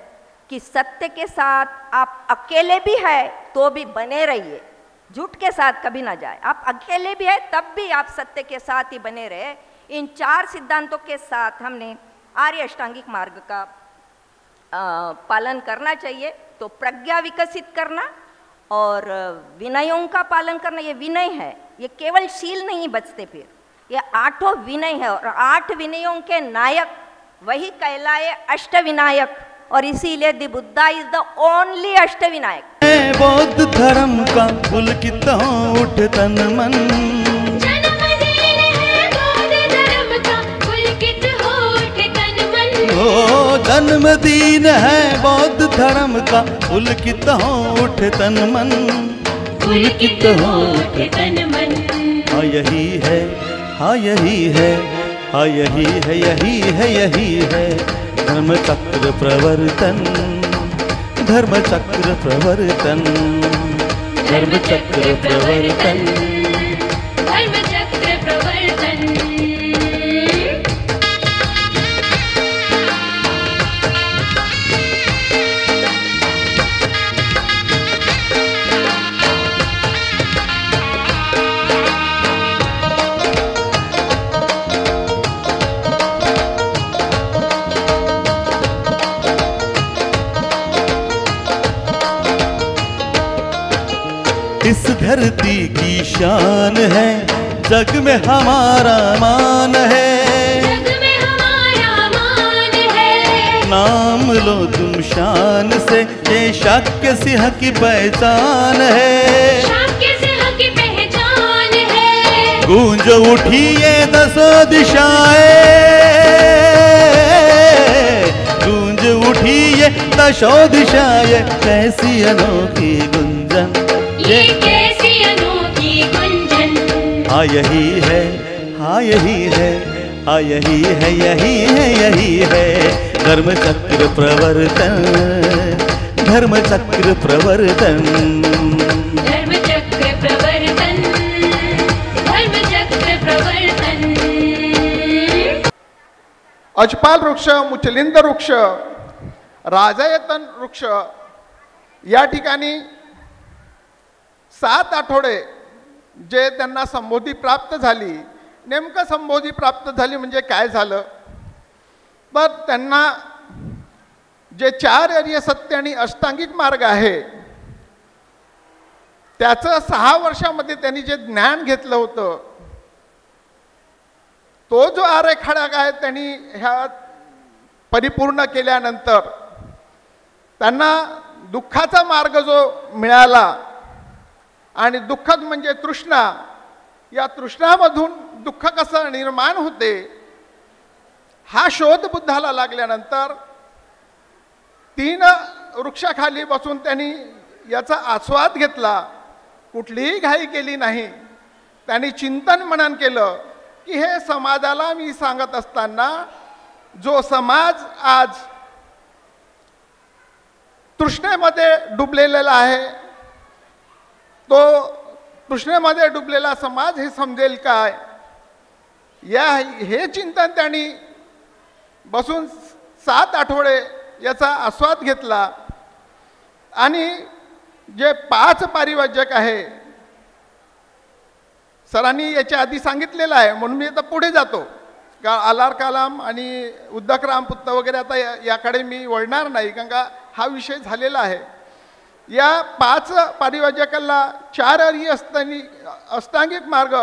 कि सत्य के साथ आप अकेले भी है तो भी बने रहिए, झूठ के साथ कभी ना जाए। आप अकेले भी है तब भी आप सत्य के साथ ही बने रहे। इन 4 सिद्धांतों के साथ हमने आर्य अष्टांगिक मार्ग का पालन करना चाहिए। तो प्रज्ञा विकसित करना और विनयों का पालन करना, ये विनय है, ये केवल शील नहीं बचते, फिर ये 8 विनय है। और 8 विनयों के नायक वही कहलाए अष्टविनायक, और इसीलिए the Buddha is the only Ashtavinayak. बौद्ध धर्म का पुलकित उठ तन मन, जन्मदिन है बौद्ध धर्म का, पुलकित हो उठ तन मन। जन्म दिन है बौद्ध धर्म का, पुलकित हो उठे तन मन, पुलकित हो उठे तन मन। हाँ यही है, हाँ यही है, हाँ यही है, यही है, यही है धर्म चक्र प्रवर्तन, धर्म चक्र प्रवर्तन, धर्म चक्र प्रवर्तन, धर्म चक्र प्रवर्तन। इस धरती की शान है, जग में हमारा मान है, जग में हमारा मान है। नाम लो तुम शान से, ये शाक्य सिंह की पहचान है, शाक्य सिंह की पहचान है। गूंज उठी ये दसों दिशाएं, गूंज उठी ये दसों दिशाएं, कैसी अनोखी गुंजन, ये कैसी अनोखी गुंजन। हाँ यही है, हाँ यही है, हाँ यही है, यही है, यही है धर्म चक्र प्रवर्तन, धर्म चक्र प्रवर्तन, धर्म चक्र प्रवर्तन, धर्म चक्र प्रवर्तन। अजपाल वृक्ष, मुचलिंद वृक्ष, राजयतन वृक्ष या ठिकाणी 7 आठवडे जे त्यांना संबोधी प्राप्त झाली. नेमकं संबोधी प्राप्त झाली म्हणजे काय झालं, तर त्यांना जे 4 आर्य सत्य आणि अष्टांगिक मार्ग आहे त्याचं 6 वर्षामध्ये त्यांनी जे ज्ञान घेतलं होतं, तो जो आरेखडा आहे त्यांनी ह्या परिपूर्ण केल्यानंतर त्यांना दुःखाचा मार्ग जो मिळाला, आणि दुःखद म्हणजे तृष्णा, या तृष्णामधून दुःख कसं निर्माण होते हा शोध बुद्धाला लागल्यानंतर 3 वृक्षाखाली बसून त्यांनी याचा आस्वाद घेतला. कुठलीही घाई केली नाही. त्यांनी चिंतन मनन केलं की हे समाजाला मी सांगत असताना जो समाज आज तृष्णेमध्ये डुबलेला आहे, तो तृष्णेमध्ये डुबलेला समाज हे समजेल काय, हे चिंतन त्यांनी बसून 7 आठवडे याचा आस्वाद घेतला. आणि जे 5 पारिभाषिक आहे सरांनी याच्या आधी सांगितलेलं आहे, म्हणून मी आता पुढे जातो. आलार कलाम आणि उद्धक रामपुत्त वगैरे आता याकडे मी वळणार नाही, कारण का हा विषय झालेला आहे. या 5 पारिभाषिकाला 4 आर्य अष्टांगिक मार्ग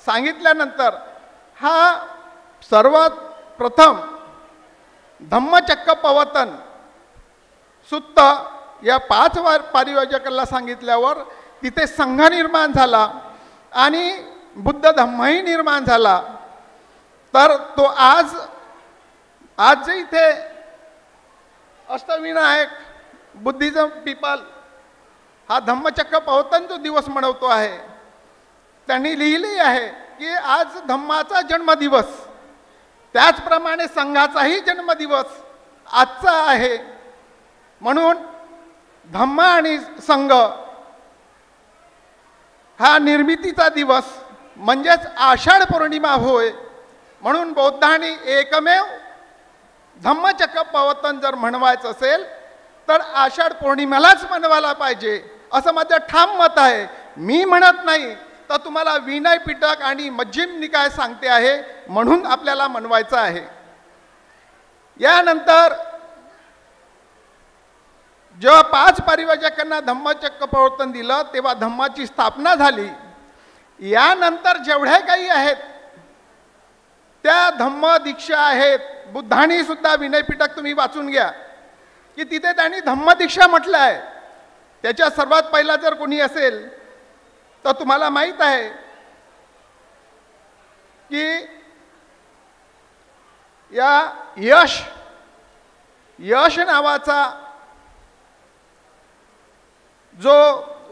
सांगितल्यानंतर हा सर्वात प्रथम धम्मचक्र प्रवर्तन सुत्त या 5 पारिभाषिकाला सांगितल्यावर तिथे संघ निर्माण झाला आणि बुद्ध धम्मही निर्माण झाला. तर तो आज इथे अष्टविनायक बुद्धिझम पीपल हा धम्मचक्र प्रवर्तन जो दिवस मनवतो आहे, त्यांनी लिहिली आहे की आज धम्माचा जन्मदिवस, त्याचप्रमाणे संघाचाही जन्मदिवस आजचा आहे. म्हणून धम्म आणि संघ हा निर्मितीचा दिवस म्हणजेच आषाढ पौर्णिमा होय. म्हणून बौद्धांनी एकमेव धम्मचक्र प्रवर्तन जर म्हणवायचं असेल तर आषाढ पौर्णिमेलाच मनवायला पाहिजे असं माझं ठाम मत आहे. मी म्हणत नाही, तर तुम्हाला विनय पिटक आणि मध्यम निकाय सांगते आहे, म्हणून आपल्याला मनवायचं आहे. यानंतर जेव्हा 5 पारिभाषिकांना धम्मचक्र प्रवर्तन दिलं तेव्हा धम्माची स्थापना झाली. यानंतर जेवढ्या काही आहेत त्या धम्म दीक्षा आहेत. बुद्धांनी सुद्धा विनय पिटक तुम्ही वाचून घ्या की तिथे त्यांनी धम्म दीक्षा म्हटलं आहे. त्याच्या सर्वात पहिला जर कोणी असेल तर तुम्हाला माहीत आहे की या यश यश नावाचा जो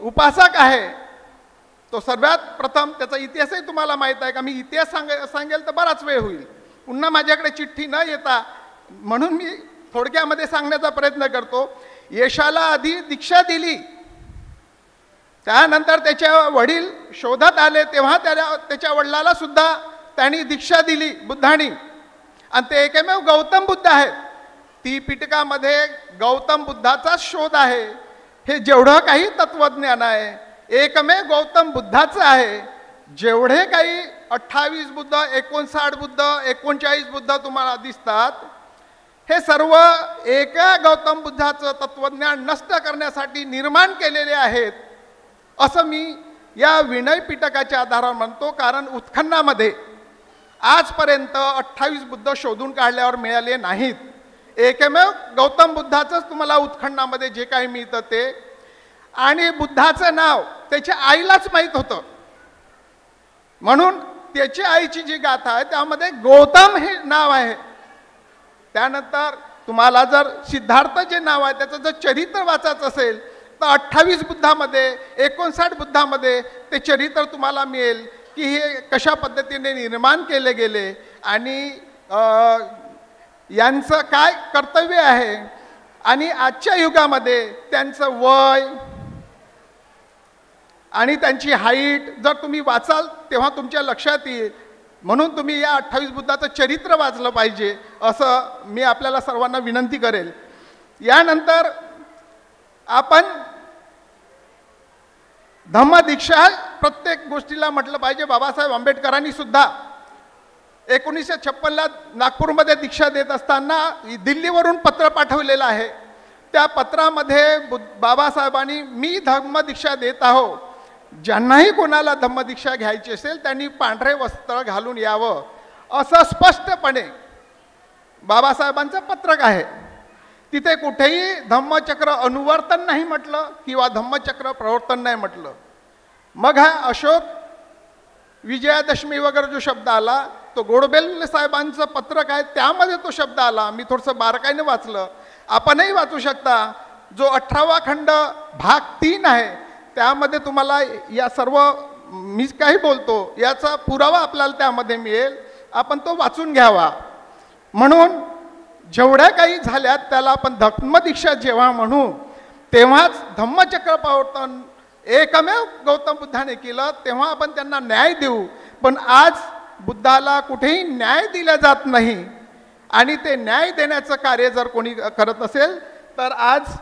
उपासक आहे तो सर्वात प्रथम, त्याचा इतिहासही तुम्हाला माहीत आहे का, मी इतिहास सांगेल तर बराच वेळ होईल, पुन्हा माझ्याकडे चिठ्ठी न येता, म्हणून मी थोडक्यामध्ये सांगण्याचा प्रयत्न करतो. यशाला आधी दीक्षा दिली, त्यानंतर त्याच्या वडील शोधात आले, तेव्हा त्याच्या वडिलाला सुद्धा त्यांनी दीक्षा दिली बुद्धानी, आणि ते एकमेव गौतम बुद्ध आहेत. ती पिटकामध्ये गौतम बुद्धाचा शोध आहे. हे जेवढं काही तत्वज्ञान आहे एकमेव गौतम बुद्धाचं आहे. जेवढे काही 28 बुद्ध, 59 बुद्ध, 39 बुद्ध तुम्हाला दिसतात, हे सर्व एका गौतम बुद्धाचं तत्वज्ञान नष्ट करण्यासाठी निर्माण केलेले आहेत, असं मी या विनय पिटकाच्या आधारावर म्हणतो. कारण उत्खननामध्ये आजपर्यंत 28 बुद्ध शोधून काढल्यावर मिळाले नाहीत. एकमेव गौतम बुद्धाचंच तुम्हाला उत्खननामध्ये जे काही मिळतं ते, आणि बुद्धाचं नाव त्याच्या आईलाच माहीत होतं, म्हणून त्याच्या आईची जी गाथा आहे त्यामध्ये गौतम हे नाव आहे. त्यानंतर तुम्हाला जर सिद्धार्थ जे नाव आहे त्याचं जर चरित्र वाचायचं असेल तर 28 बुद्धामध्ये, 59 बुद्धामध्ये ते चरित्र तुम्हाला मिळेल की हे कशा पद्धतीने निर्माण केले गेले आणि यांचं काय कर्तव्य आहे, आणि आजच्या युगामध्ये त्यांचं वय आणि त्यांची हाईट जर तुम्ही वाचाल तेव्हा तुमच्या लक्षात येईल. म्हणून तुम्ही या 28 बुद्धाचं चरित्र वाचलं पाहिजे, असं मी आपल्याला सर्वांना विनंती करेल. यानंतर आपण धम्मदीक्षा प्रत्येक गोष्टीला म्हटलं पाहिजे. बाबासाहेब आंबेडकरांनी सुद्धा 1956ला नागपूरमध्ये दीक्षा देत असताना दिल्लीवरून पत्र पाठवलेलं आहे. त्या पत्रामध्ये बाबासाहेबांनी मी धम्मदीक्षा देत आहो, ज्यांनाही कोणाला धम्मदीक्षा घ्यायची असेल त्यांनी पांढरे वस्त्र घालून यावं, असं स्पष्टपणे बाबासाहेबांचं पत्रक आहे. तिथे कुठेही धम्मचक्र अनुवर्तन नाही म्हटलं किंवा धम्मचक्र प्रवर्तन नाही म्हटलं. मग हा अशोक विजयादशमी वगैरे जो शब्द आला तो गोडबोले साहेबांचं पत्रक आहे त्यामध्ये तो शब्द आला. मी थोडंसं बारकाईने वाचलं, आपणही वाचू शकता. जो 18वा खंड भाग 3 आहे त्यामध्ये तुम्हाला या सर्व मी काही बोलतो याचा पुरावा आपल्याला त्यामध्ये मिळेल, आपण तो वाचून घ्यावा. म्हणून जेवढ्या काही झाल्यात त्याला आपण धम्मदीक्षा जेव्हा म्हणू तेव्हाच धम्मचक्र प्रवर्तन एकमेव गौतम बुद्धाने केलं, तेव्हा आपण त्यांना न्याय देऊ. पण आज बुद्धाला कुठेही न्याय दिला जात नाही, आणि ते न्याय देण्याचं कार्य जर कोणी करत असेल तर आज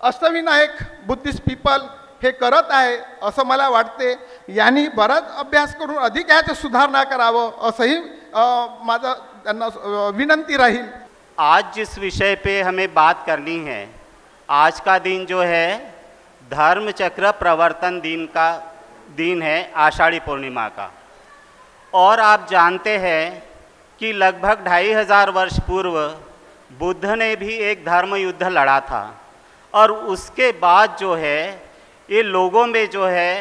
अष्टविनायक बुद्धिस्ट पीपल हे करत आहे असं मला वाटते. यांनी बराच अभ्यास करून अधिक याचं सुधारणा करावं असंही माझं त्यांना विनंती राहील. आज जिस विषय पे हमें बात करनी है, आज का दिन जो है धर्मचक्र प्रवर्तन दिन है, आषाढ़ी पूर्णिमा का. और आप जानते हैं कि लगभग 2500 वर्ष पूर्व बुद्ध ने भी एक धर्म युद्ध लड़ा था, और उसके बाद जो है ये लोगों में जो है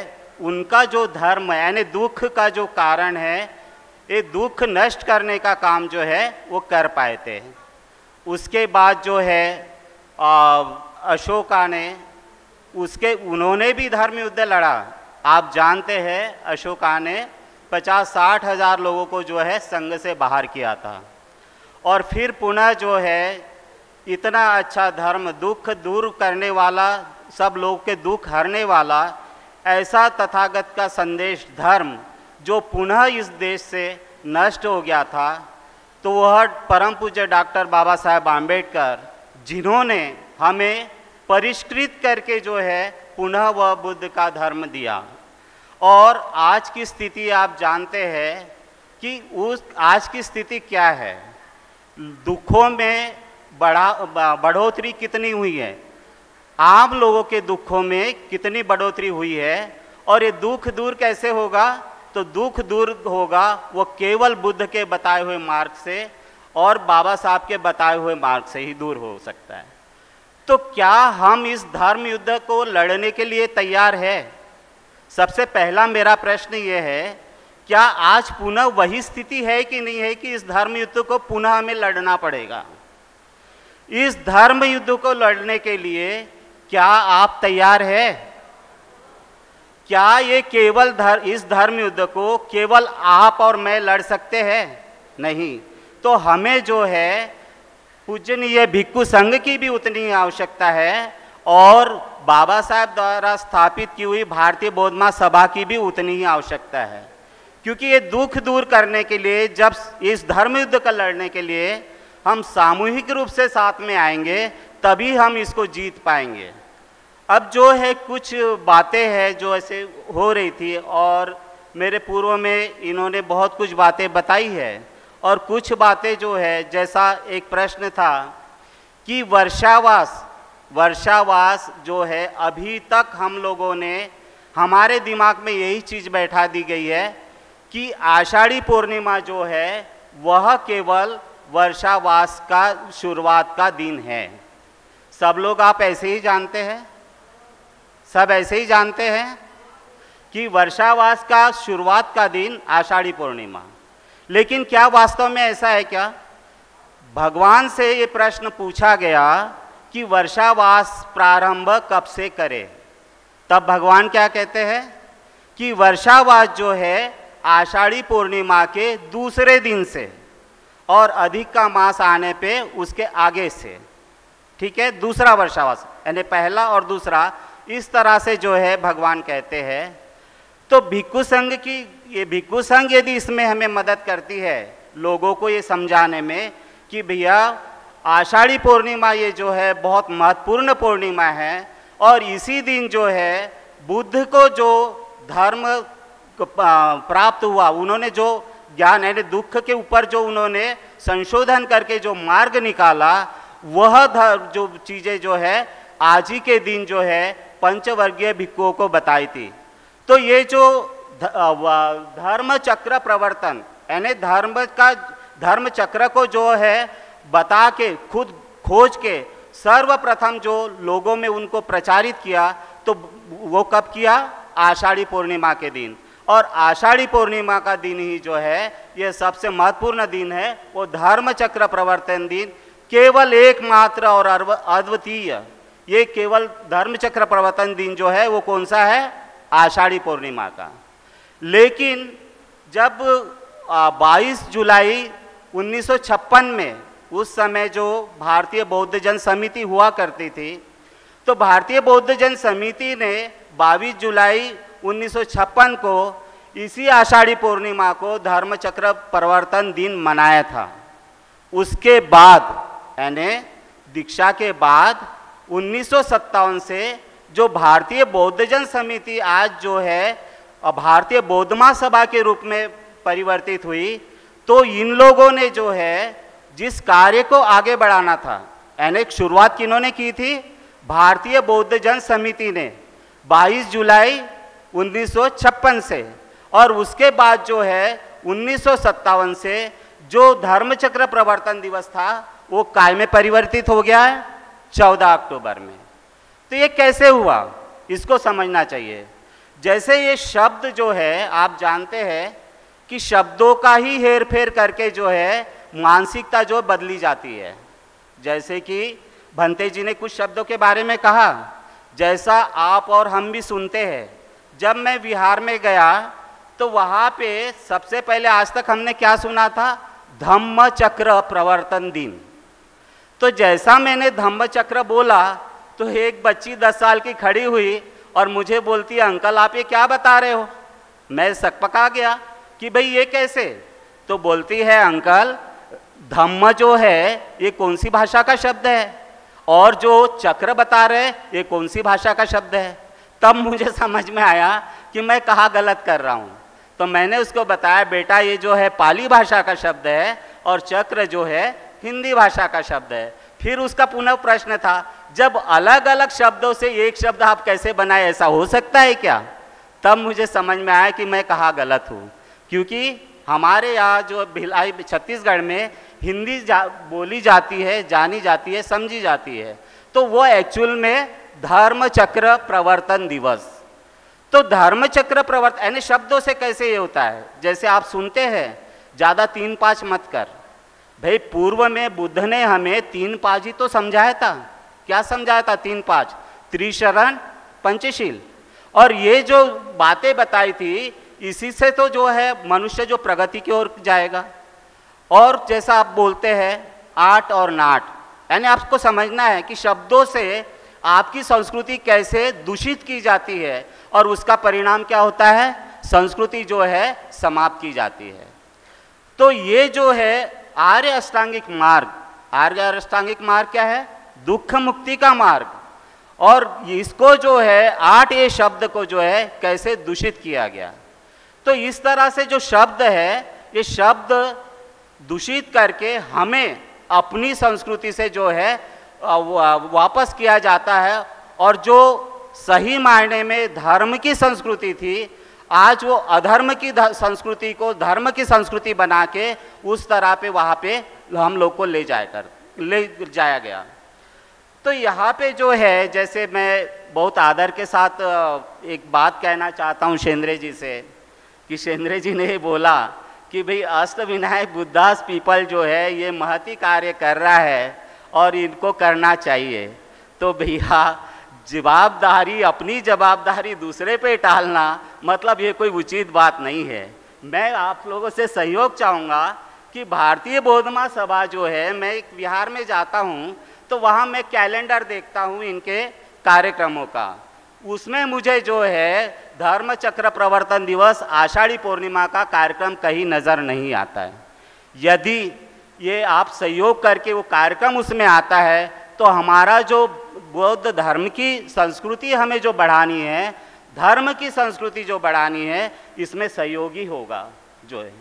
उनका जो धर्म यानी दुख का जो कारण है, ये दुख नष्ट करने का काम जो है वो कर पाए थे. उसके बाद जो है अशोका ने उन्होंने भी धर्म युद्ध लड़ा. आप जानते हैं अशोका ने 50-60 हज़ार लोगों को जो है संघ से बाहर किया था, और फिर पुनः जो है इतना अच्छा धर्म, दुख दूर करने वाला, सब लोग के दुख हरने वाला ऐसा तथागत का संदेश धर्म जो पुनः इस देश से नष्ट हो गया था, तो वह परम पूज्य डॉक्टर बाबा साहेब आम्बेडकर जिन्होंने हमें परिष्कृत करके जो है पुनः वह बुद्ध का धर्म दिया. और आज की स्थिति आप जानते हैं कि आज की स्थिति क्या है, दुखों में बढ़ोतरी कितनी हुई है, आम लोगों के दुखों में कितनी बढ़ोतरी हुई है. और ये दुख दूर कैसे होगा, तो दुख दूर होगा वो केवल बुद्ध के बताए हुए मार्ग से और बाबा साहब के बताए हुए मार्ग से ही दूर हो सकता है. तो क्या हम इस धर्म युद्ध को लड़ने के लिए तैयार है? सबसे पहला मेरा प्रश्न ये है, क्या आज पुनः वही स्थिति है कि नहीं है कि इस धर्म युद्ध को पुनः हमें लड़ना पड़ेगा? इस धर्म युद्ध को लड़ने के लिए क्या आप तैयार है? क्या ये केवल इस धर्म युद्ध को केवल आप और मैं लड़ सकते हैं? नहीं। तो हमें जो है पूजनीय भिक्खु संघ की भी उतनी आवश्यकता है और बाबा साहब द्वारा स्थापित की हुई भारतीय बौद्ध महासभा की भी उतनी ही आवश्यकता है, क्योंकि ये दुख दूर करने के लिए, जब इस धर्म युद्ध का लड़ने के लिए हम सामूहिक रूप से साथ में आएंगे तभी हम इसको जीत पाएंगे। अब जो है कुछ बातें हैं जो ऐसे हो रही थी और मेरे पूर्व में इन्होंने बहुत कुछ बातें बताई है, और कुछ बातें जो है, जैसा एक प्रश्न था कि वर्षावास जो है, अभी तक हम लोगों ने, हमारे दिमाग में यही चीज़ बैठा दी गई है कि आषाढ़ी पूर्णिमा जो है वह केवल वर्षावास का शुरुआत का दिन है। सब लोग आप ऐसे ही जानते हैं, सब ऐसे ही जानते हैं कि वर्षावास का शुरुआत का दिन आषाढ़ी पूर्णिमा। लेकिन क्या वास्तव में ऐसा है क्या? भगवान से ये प्रश्न पूछा गया कि वर्षावास प्रारंभ कब से करें, तब भगवान क्या कहते हैं कि वर्षावास जो है आषाढ़ी पूर्णिमा के दूसरे दिन से और अधिक का मास आने पे उसके आगे से, ठीक है, दूसरा वर्षावास, यानी पहला और दूसरा, इस तरह से जो है भगवान कहते हैं। तो भिक्खु संघ की, ये भिक्खु संघ यदि इसमें हमें मदद करती है लोगों को ये समझाने में कि भैया आषाढ़ी पूर्णिमा ये जो है बहुत महत्वपूर्ण पूर्णिमा है, और इसी दिन जो है बुद्ध को जो धर्म प्राप्त हुआ, उन्होंने जो ज्ञान यानी दुख के ऊपर जो उन्होंने संशोधन करके जो मार्ग निकाला, वह जो चीज़ें जो है आज ही के दिन जो है पंचवर्गीय भिक्खुओं को बताई थी। तो ये जो धर्म चक्र प्रवर्तन, यानी धर्म चक्र को जो है बता के, खुद खोज के सर्वप्रथम जो लोगों में उनको प्रचारित किया, तो वो कब किया? आषाढ़ी पूर्णिमा के दिन। और आषाढ़ी पूर्णिमा का दिन ही जो है ये सबसे महत्वपूर्ण दिन है, वो धर्म चक्र प्रवर्तन दिन, केवल एकमात्र और अद्वितीय, ये केवल धर्म चक्र प्रवर्तन दिन जो है वो कौन सा है? आषाढ़ी पूर्णिमा का। लेकिन जब 22 जुलाई 1956 में, उस समय जो भारतीय बौद्ध जन समिति हुआ करती थी, तो भारतीय बौद्ध जन समिति ने 22 जुलाई 1956 को इसी आषाढ़ी पूर्णिमा को धर्म चक्र प्रवर्तन दिन मनाया था। उसके बाद यानी दीक्षा के बाद 1957 से जो भारतीय बौद्ध जन समिति आज जो है भारतीय बौद्ध महासभा के रूप में परिवर्तित हुई, तो इन लोगों ने जो है जिस कार्य को आगे बढ़ाना था, यानी शुरुआत किन्होंने की थी? भारतीय बौद्ध जन समिति ने 22 जुलाई 1956 से, और उसके बाद जो है 1957 से जो धर्मचक्र प्रवर्तन दिवस था वो काय में परिवर्तित हो गया है? 14 अक्टूबर में। तो ये कैसे हुआ, इसको समझना चाहिए। जैसे ये शब्द जो है, आप जानते हैं कि शब्दों का ही हेर फेर करके जो है मानसिकता जो बदली जाती है। जैसे कि भंते जी ने कुछ शब्दों के बारे में कहा, जैसा आप और हम भी सुनते हैं। जब मैं बिहार में गया तो वहाँ पे सबसे पहले आज तक हमने क्या सुना था? धम्म चक्र प्रवर्तन दिन। तो जैसा मैंने धम्म चक्र बोला तो एक बच्ची 10 साल की खड़ी हुई और मुझे बोलती है, अंकल आप ये क्या बता रहे हो? मैं सकपका गया कि भाई ये कैसे? तो बोलती है, अंकल धम्म जो है ये कौन सी भाषा का शब्द है, और जो चक्र बता रहे ये कौन सी भाषा का शब्द है। तब मुझे समझ में आया कि मैं कहाँ गलत कर रहा हूँ। तो मैंने उसको बताया, बेटा ये जो है पाली भाषा का शब्द है और चक्र जो है हिंदी भाषा का शब्द है। फिर उसका पुनः प्रश्न था, जब अलग अलग शब्दों से एक शब्द आप कैसे बनाए, ऐसा हो सकता है क्या? तब मुझे समझ में आया कि मैं कहाँ गलत हूँ, क्योंकि हमारे यहाँ जो भिलाई छत्तीसगढ़ में हिंदी बोली जाती है, जानी जाती है, समझी जाती है, तो वो एक्चुअल में धर्म चक्र प्रवर्तन दिवस। तो धर्म चक्र प्रवर्तन यानी शब्दों से कैसे ये होता है? जैसे आप सुनते हैं, ज़्यादा 3-5 मत कर, भाई पूर्व में बुद्ध ने हमें 3 पाँच ही तो समझाया था। क्या समझाया था? 3 पाँच, त्रिशरण, पंचशील। और ये जो बातें बताई थी, इसी से तो जो है मनुष्य जो प्रगति की ओर जाएगा। और जैसा आप बोलते हैं आट और नाट, यानी आपको समझना है कि शब्दों से आपकी संस्कृति कैसे दूषित की जाती है और उसका परिणाम क्या होता है, संस्कृति जो है समाप्त की जाती है। तो ये जो है आर्य अष्टांगिक मार्ग, आर्य अष्टांगिक मार्ग क्या है? दुख मुक्ति का मार्ग। और इसको जो है 8 शब्द को जो है कैसे दूषित किया गया। तो इस तरह से जो शब्द है, ये शब्द दूषित करके हमें अपनी संस्कृति से जो है वापस किया जाता है। और जो सही मायने में धर्म की संस्कृति थी, आज वो अधर्म की संस्कृति को धर्म की संस्कृति बना के उस तरह पे वहाँ पे हम लोग को ले जाया गया। तो यहाँ पे जो है, जैसे मैं बहुत आदर के साथ एक बात कहना चाहता हूँ शेंद्रे जी से, कि शेंद्रे जी ने बोला कि भाई अष्टविनायक बुद्धास पीपल जो है ये महती कार्य कर रहा है और इनको करना चाहिए। तो भैया जवाबदारी, अपनी जवाबदारी दूसरे पे टालना मतलब ये कोई उचित बात नहीं है। मैं आप लोगों से सहयोग चाहूँगा कि भारतीय बौद्ध महासभा जो है, मैं एक बिहार में जाता हूँ तो वहाँ मैं कैलेंडर देखता हूँ इनके कार्यक्रमों का, उसमें मुझे जो है धर्म चक्र प्रवर्तन दिवस, आषाढ़ी पूर्णिमा का कार्यक्रम कहीं नज़र नहीं आता है। यदि ये आप सहयोग करके वो कार्यक्रम उसमें आता है तो हमारा जो बौद्ध धर्म की संस्कृति हमें जो बढ़ानी है, धर्म की संस्कृति जो बढ़ानी है, इसमें सहयोगी होगा जो है।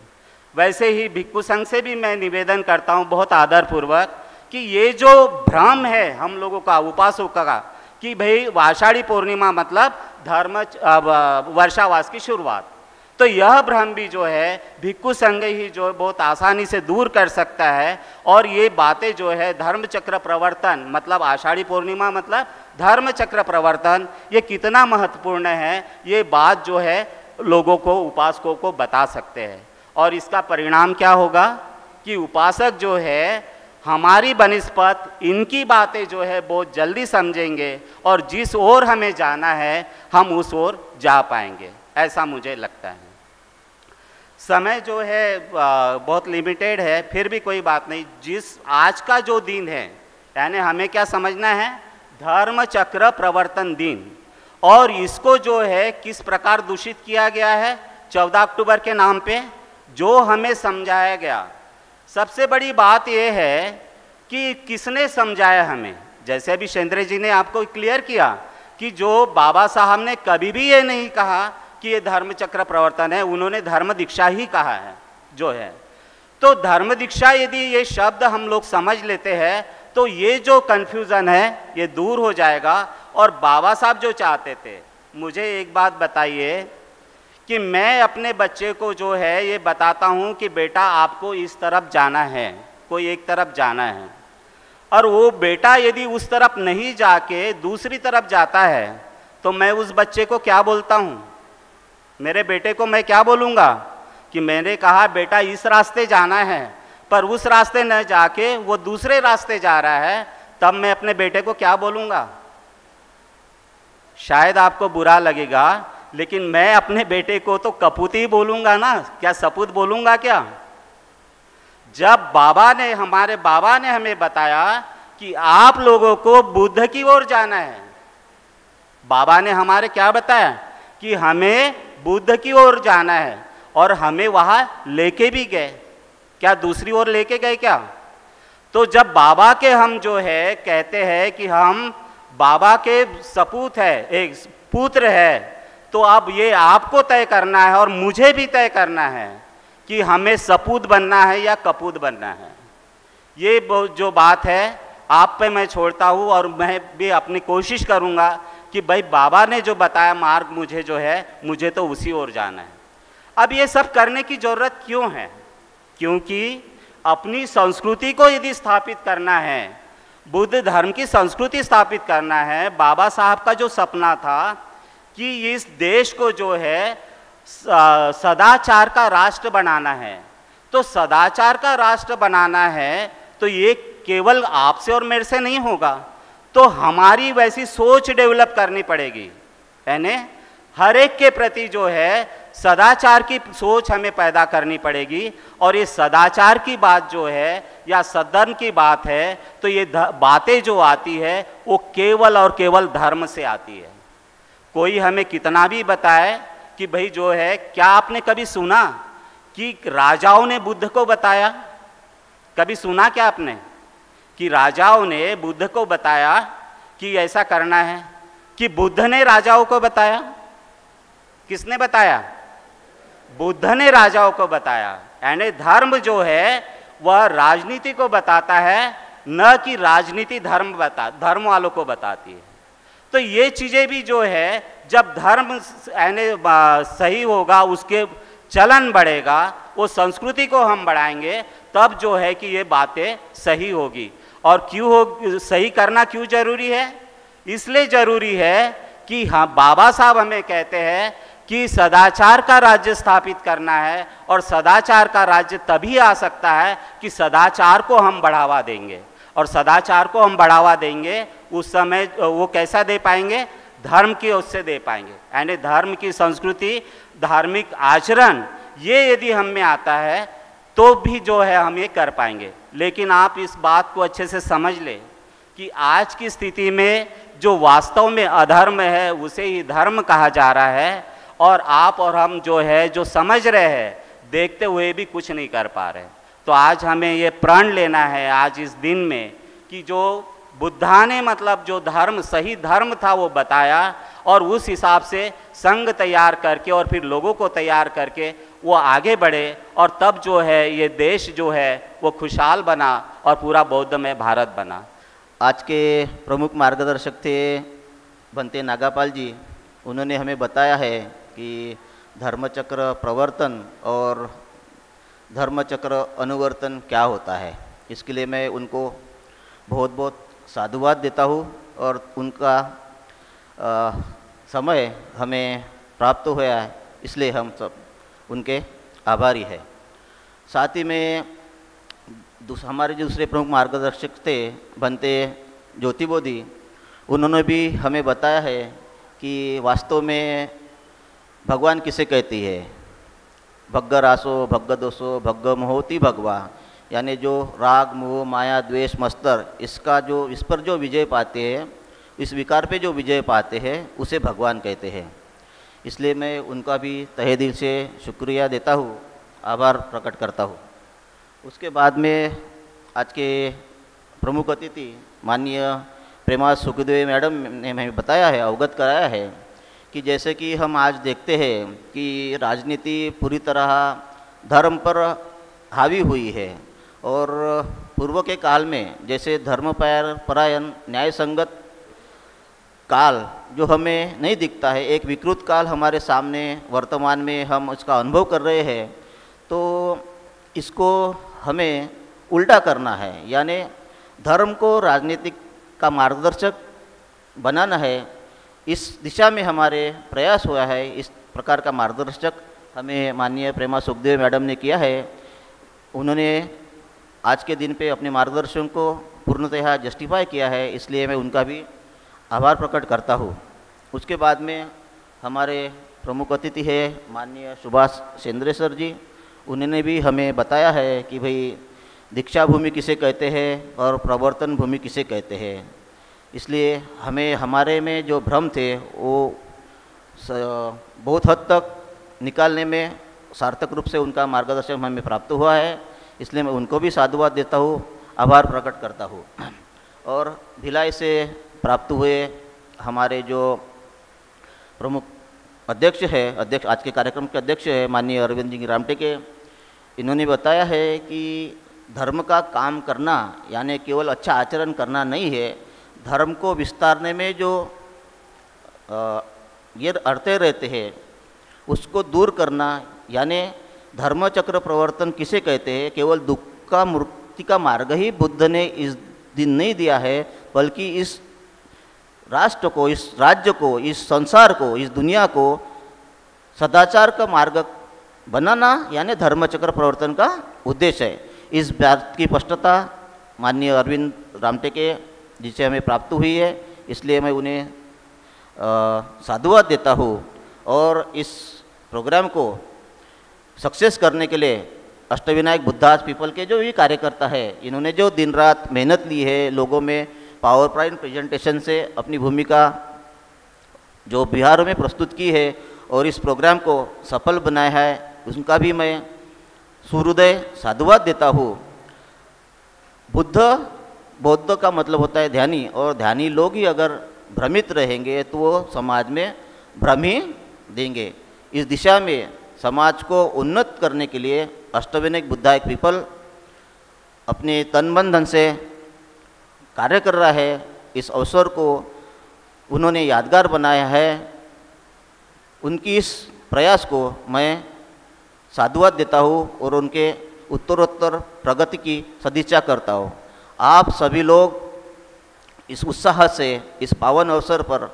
वैसे ही भिक्षु संघ से भी मैं निवेदन करता हूँ बहुत आदरपूर्वक कि ये जो भ्रम है हम लोगों का, उपासकों का, कि भाई आषाढ़ी पूर्णिमा मतलब धर्म वर्षावास की शुरुआत, तो यह भ्रम भी जो है भिक्षु संघ ही जो बहुत आसानी से दूर कर सकता है। और ये बातें जो है धर्म चक्र प्रवर्तन मतलब आषाढ़ी पूर्णिमा मतलब धर्म चक्र प्रवर्तन, ये कितना महत्वपूर्ण है, ये बात जो है लोगों को, उपासकों को बता सकते हैं। और इसका परिणाम क्या होगा कि उपासक जो है हमारी बनिस्पत इनकी बातें जो है बहुत जल्दी समझेंगे और जिस ओर हमें जाना है हम उस ओर जा पाएंगे, ऐसा मुझे लगता है। समय जो है बहुत लिमिटेड है, फिर भी कोई बात नहीं। जिस आज का जो दिन है, यानी हमें क्या समझना है, धर्म चक्र प्रवर्तन दिन, और इसको जो है किस प्रकार दूषित किया गया है 14 अक्टूबर के नाम पे, जो हमें समझाया गया। सबसे बड़ी बात यह है कि किसने समझाया हमें, जैसे अभी शेंद्रे जी ने आपको क्लियर किया कि जो बाबा साहब ने कभी भी ये नहीं कहा कि ये धर्म चक्र प्रवर्तन है, उन्होंने धर्म दीक्षा ही कहा है जो है। तो धर्म दीक्षा यदि ये शब्द हम लोग समझ लेते हैं तो ये जो कन्फ्यूज़न है ये दूर हो जाएगा। और बाबा साहब जो चाहते थे, मुझे एक बात बताइए कि मैं अपने बच्चे को जो है ये बताता हूँ कि बेटा आपको इस तरफ जाना है, कोई एक तरफ जाना है, और वो बेटा यदि उस तरफ नहीं जाके दूसरी तरफ जाता है तो मैं उस बच्चे को क्या बोलता हूँ, मेरे बेटे को मैं क्या बोलूँगा कि मैंने कहा बेटा इस रास्ते जाना है, पर उस रास्ते न जाके वो दूसरे रास्ते जा रहा है, तब मैं अपने बेटे को क्या बोलूँगा। शायद आपको बुरा लगेगा, लेकिन मैं अपने बेटे को तो कपूती बोलूँगा ना, क्या सपूत बोलूँगा क्या। जब हमारे बाबा ने हमें बताया कि आप लोगों को बुद्ध की ओर जाना है, बाबा ने हमारे क्या बताया कि हमें बुद्ध की ओर जाना है, और हमें वहाँ लेके भी गए। क्या दूसरी ओर लेके गए क्या। तो जब बाबा के हम जो है कहते हैं कि हम बाबा के सपूत है, एक पुत्र है, तो अब ये आपको तय करना है और मुझे भी तय करना है कि हमें सपूत बनना है या कपूत बनना है। ये जो बात है आप पे मैं छोड़ता हूँ, और मैं भी अपनी कोशिश करूँगा कि भाई बाबा ने जो बताया मार्ग मुझे जो है, मुझे तो उसी ओर जाना है। अब ये सब करने की ज़रूरत क्यों है, क्योंकि अपनी संस्कृति को यदि स्थापित करना है, बुद्ध धर्म की संस्कृति स्थापित करना है, बाबा साहब का जो सपना था कि इस देश को जो है सदाचार का राष्ट्र बनाना है, तो सदाचार का राष्ट्र बनाना है तो ये केवल आपसे और मेरे से नहीं होगा, तो हमारी वैसी सोच डेवलप करनी पड़ेगी। यानी हर एक के प्रति जो है सदाचार की सोच हमें पैदा करनी पड़ेगी। और ये सदाचार की बात जो है या सदधर्म की बात है, तो ये बातें जो आती है वो केवल और केवल धर्म से आती है। कोई हमें कितना भी बताए कि भाई जो है, क्या आपने कभी सुना कि राजाओं ने बुद्ध को बताया? कभी सुना क्या आपने कि राजाओं ने बुद्ध को बताया कि ऐसा करना है? कि बुद्ध ने राजाओं को बताया? किसने बताया? बुद्ध ने राजाओं को बताया। यानी धर्म जो है वह राजनीति को बताता है, न कि राजनीति धर्म वालों को बताती है। तो ये चीजें भी जो है, जब धर्म यानी सही होगा, उसके चलन बढ़ेगा, वो संस्कृति को हम बढ़ाएंगे, तब जो है कि ये बातें सही होगी। और क्यों हो सही करना क्यों जरूरी है? इसलिए जरूरी है कि हाँ, बाबा साहब हमें कहते हैं कि सदाचार का राज्य स्थापित करना है, और सदाचार का राज्य तभी आ सकता है कि सदाचार को हम बढ़ावा देंगे। और सदाचार को हम बढ़ावा देंगे उस समय वो कैसा दे पाएंगे? धर्म की ओर से दे पाएंगे। यानी धर्म की संस्कृति, धार्मिक आचरण, ये यदि हम में आता है तो भी जो है हम ये कर पाएंगे। लेकिन आप इस बात को अच्छे से समझ लें कि आज की स्थिति में जो वास्तव में अधर्म है उसे ही धर्म कहा जा रहा है, और आप और हम जो है जो समझ रहे हैं, देखते हुए भी कुछ नहीं कर पा रहे। तो आज हमें ये प्रण लेना है आज इस दिन में कि जो बुद्धा ने मतलब जो धर्म सही धर्म था वो बताया, और उस हिसाब से संघ तैयार करके और फिर लोगों को तैयार करके वो आगे बढ़े, और तब जो है ये देश जो है वो खुशहाल बना और पूरा बौद्धमय भारत बना। आज के प्रमुख मार्गदर्शक थे भंते नागापाल जी। उन्होंने हमें बताया है कि धर्मचक्र प्रवर्तन और धर्मचक्र अनुवर्तन क्या होता है। इसके लिए मैं उनको बहुत बहुत साधुवाद देता हूँ, और उनका समय हमें प्राप्त हुआ है, इसलिए हम सब उनके आभारी हैं। साथ ही में हमारे दूसरे प्रमुख मार्गदर्शक थे भंते ज्योतिबोधि। उन्होंने भी हमें बताया है कि वास्तव में भगवान किसे कहती है। भग्ग रासो भग्ग दोषो भग्ग मोहोति भगवा, यानी जो राग मोह माया द्वेष मत्सर इस पर जो विजय पाते हैं, इस विकार पे जो विजय पाते हैं, उसे भगवान कहते हैं। इसलिए मैं उनका भी तहे दिल से शुक्रिया देता हूँ, आभार प्रकट करता हूँ। उसके बाद में आज के प्रमुख अतिथि माननीय प्रेमा सुखदेव मैडम ने हमें बताया है, अवगत कराया है कि जैसे कि हम आज देखते हैं कि राजनीति पूरी तरह धर्म पर हावी हुई है, और पूर्व के काल में जैसे धर्मपरायण न्याय संगत काल जो हमें नहीं दिखता है, एक विकृत काल हमारे सामने वर्तमान में हम उसका अनुभव कर रहे हैं। तो इसको हमें उल्टा करना है, यानी धर्म को राजनीतिक का मार्गदर्शक बनाना है। इस दिशा में हमारे प्रयास हुआ है। इस प्रकार का मार्गदर्शक हमें माननीय प्रेमा सुखदेव मैडम ने किया है। उन्होंने आज के दिन पे अपने मार्गदर्शन को पूर्णतः जस्टिफाई किया है, इसलिए मैं उनका भी आभार प्रकट करता हूँ। उसके बाद में हमारे प्रमुख अतिथि है माननीय सुभाष सेंद्रे सर जी। उन्होंने भी हमें बताया है कि भाई दीक्षा भूमि किसे कहते हैं और प्रवर्तन भूमि किसे कहते हैं। इसलिए हमें हमारे में जो भ्रम थे वो बहुत हद तक निकालने में सार्थक रूप से उनका मार्गदर्शन हमें प्राप्त हुआ है, इसलिए मैं उनको भी साधुवाद देता हूँ, आभार प्रकट करता हूँ। और भिलाई से प्राप्त हुए हमारे जो प्रमुख अध्यक्ष आज के कार्यक्रम के अध्यक्ष है माननीय अरविंद जी रामटेके। इन्होंने बताया है कि धर्म का काम करना यानी केवल अच्छा आचरण करना नहीं है, धर्म को विस्तारने में जो ये अड़ते रहते हैं उसको दूर करना, यानी धर्मचक्र प्रवर्तन किसे कहते हैं। केवल दुख का मुक्ति का मार्ग ही बुद्ध ने इस दिन नहीं दिया है, बल्कि इस राष्ट्र को, इस राज्य को, इस संसार को, इस दुनिया को सदाचार का मार्ग बनाना यानी धर्मचक्र प्रवर्तन का उद्देश्य है। इस बात की स्पष्टता माननीय अरविंद रामटेके जी से हमें प्राप्त हुई है, इसलिए मैं उन्हें साधुवाद देता हूँ। और इस प्रोग्राम को सक्सेस करने के लिए अष्टविनायक बुद्धास पीपल के जो भी कार्यकर्ता है, इन्होंने जो दिन रात मेहनत ली है, लोगों में पावर पॉइंट प्रेजेंटेशन से अपनी भूमिका जो बिहार में प्रस्तुत की है और इस प्रोग्राम को सफल बनाया है, उनका भी मैं सुहृदय साधुवाद देता हूँ। बौद्ध का मतलब होता है ध्यानी, और ध्यानी लोग ही अगर भ्रमित रहेंगे तो वो समाज में भ्रम ही देंगे। इस दिशा में समाज को उन्नत करने के लिए अष्टविनायक बुद्धायक पीपल अपने तन मन धन से कार्य कर रहा है। इस अवसर को उन्होंने यादगार बनाया है। उनकी इस प्रयास को मैं साधुवाद देता हूँ और उनके उत्तरोत्तर प्रगति की सदिच्छा करता हूँ। आप सभी लोग इस उत्साह से इस पावन अवसर पर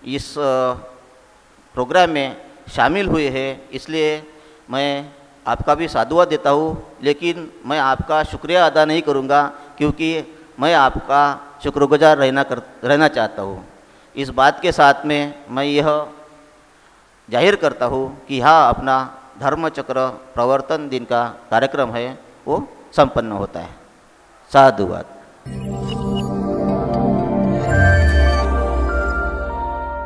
इस प्रोग्राम में शामिल हुए हैं, इसलिए मैं आपका भी साधुवाद देता हूँ। लेकिन मैं आपका शुक्रिया अदा नहीं करूँगा, क्योंकि मैं आपका शुक्रगुजार रहना चाहता हूँ। इस बात के साथ में मैं यह जाहिर करता हूँ कि हाँ, अपना धर्मचक्र प्रवर्तन दिन का कार्यक्रम है वो संपन्न होता है। साधुवाद।